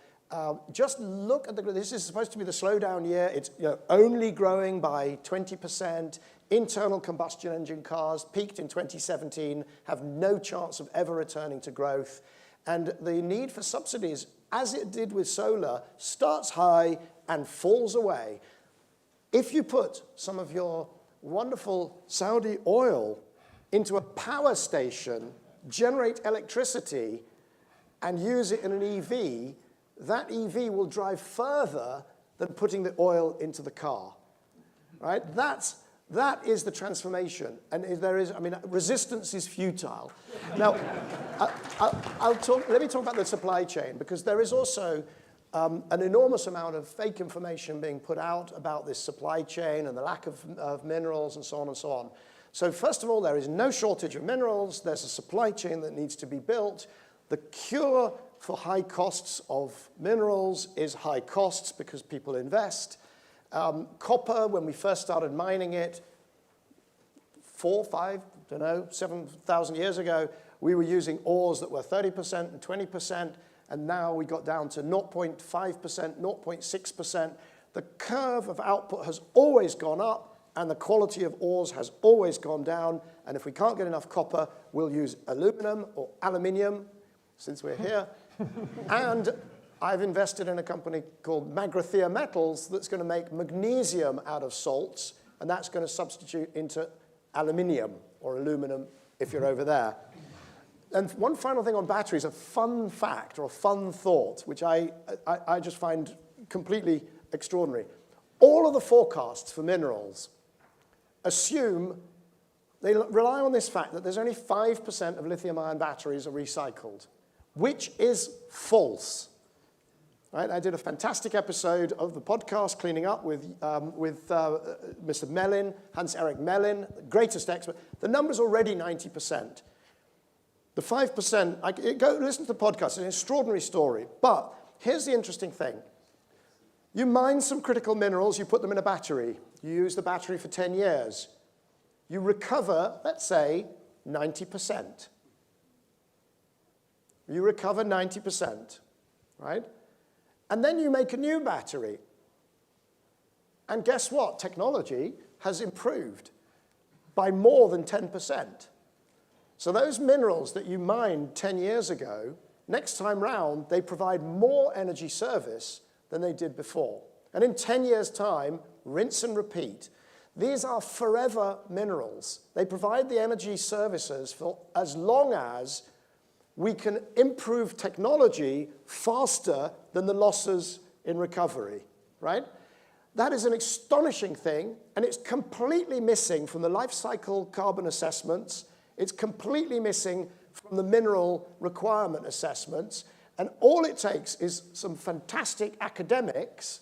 Just look at this is supposed to be the slowdown year. It's only growing by 20%. Internal combustion engine cars peaked in 2017, have no chance of ever returning to growth. And the need for subsidies, as it did with solar, starts high and falls away. If you put some of your wonderful Saudi oil into a power station, generate electricity, and use it in an EV, that EV will drive further than putting the oil into the car, right? That is the transformation. And resistance is futile. Now, let me talk about the supply chain, because there is also an enormous amount of fake information being put out about this supply chain and the lack of minerals and so on and so on. So first of all, there is no shortage of minerals. There's a supply chain that needs to be built. The cure for high costs of minerals is high costs because people invest. Copper, when we first started mining it, 7,000 years ago, we were using ores that were 30% and 20%, and now we got down to 0.5%, 0.6%. The curve of output has always gone up, and the quality of ores has always gone down. And if we can't get enough copper, we'll use aluminum or aluminium, since we're here. And I've invested in a company called Magrathea Metals that's going to make magnesium out of salts, and that's going to substitute into aluminium or aluminum if you're over there. And one final thing on batteries, a fun fact or a fun thought, which I just find completely extraordinary. All of the forecasts for minerals assume, they rely on this fact that there's only 5% of lithium-ion batteries are recycled, which is false. Right? I did a fantastic episode of the podcast, Cleaning Up, with Mr. Mellin, Hans-Erik Mellin, the greatest expert. The number's already 90%. The 5%, go listen to the podcast, it's an extraordinary story. But here's the interesting thing. You mine some critical minerals, you put them in a battery. You use the battery for 10 years. You recover, let's say, 90%. You recover 90%, right? And then you make a new battery. And guess what? Technology has improved by more than 10%. So those minerals that you mined 10 years ago, next time round, they provide more energy service than they did before. And in 10 years' time, rinse and repeat. These are forever minerals. They provide the energy services for as long as we can improve technology faster than the losses in recovery, right? That is an astonishing thing, and it's completely missing from the life cycle carbon assessments. It's completely missing from the mineral requirement assessments. And all it takes is some fantastic academics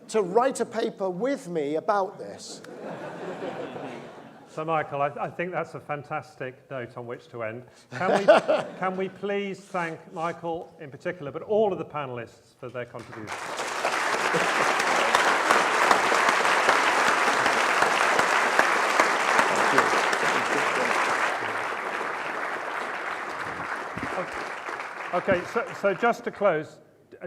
to write a paper with me about this. So, Michael, I think that's a fantastic note on which to end. Can we please thank Michael in particular, but all of the panelists for their contributions. Okay, so just to close,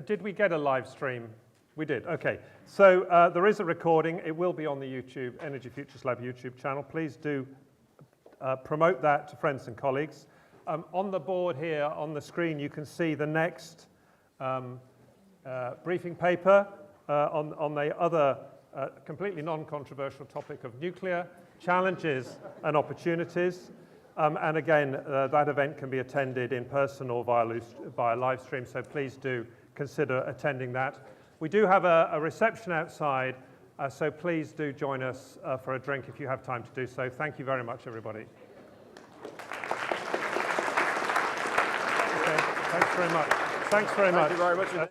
did we get a live stream? We did, okay. So there is a recording. It will be on the YouTube, Energy Futures Lab YouTube channel. Please do promote that to friends and colleagues. On the board here, on the screen, you can see the next briefing paper on the other completely non-controversial topic of nuclear challenges and opportunities. And again, that event can be attended in person or via live stream, so please do consider attending that. We do have a reception outside, so please do join us for a drink if you have time to do so. Thank you very much, everybody. Okay, thanks very much. Thank you very much.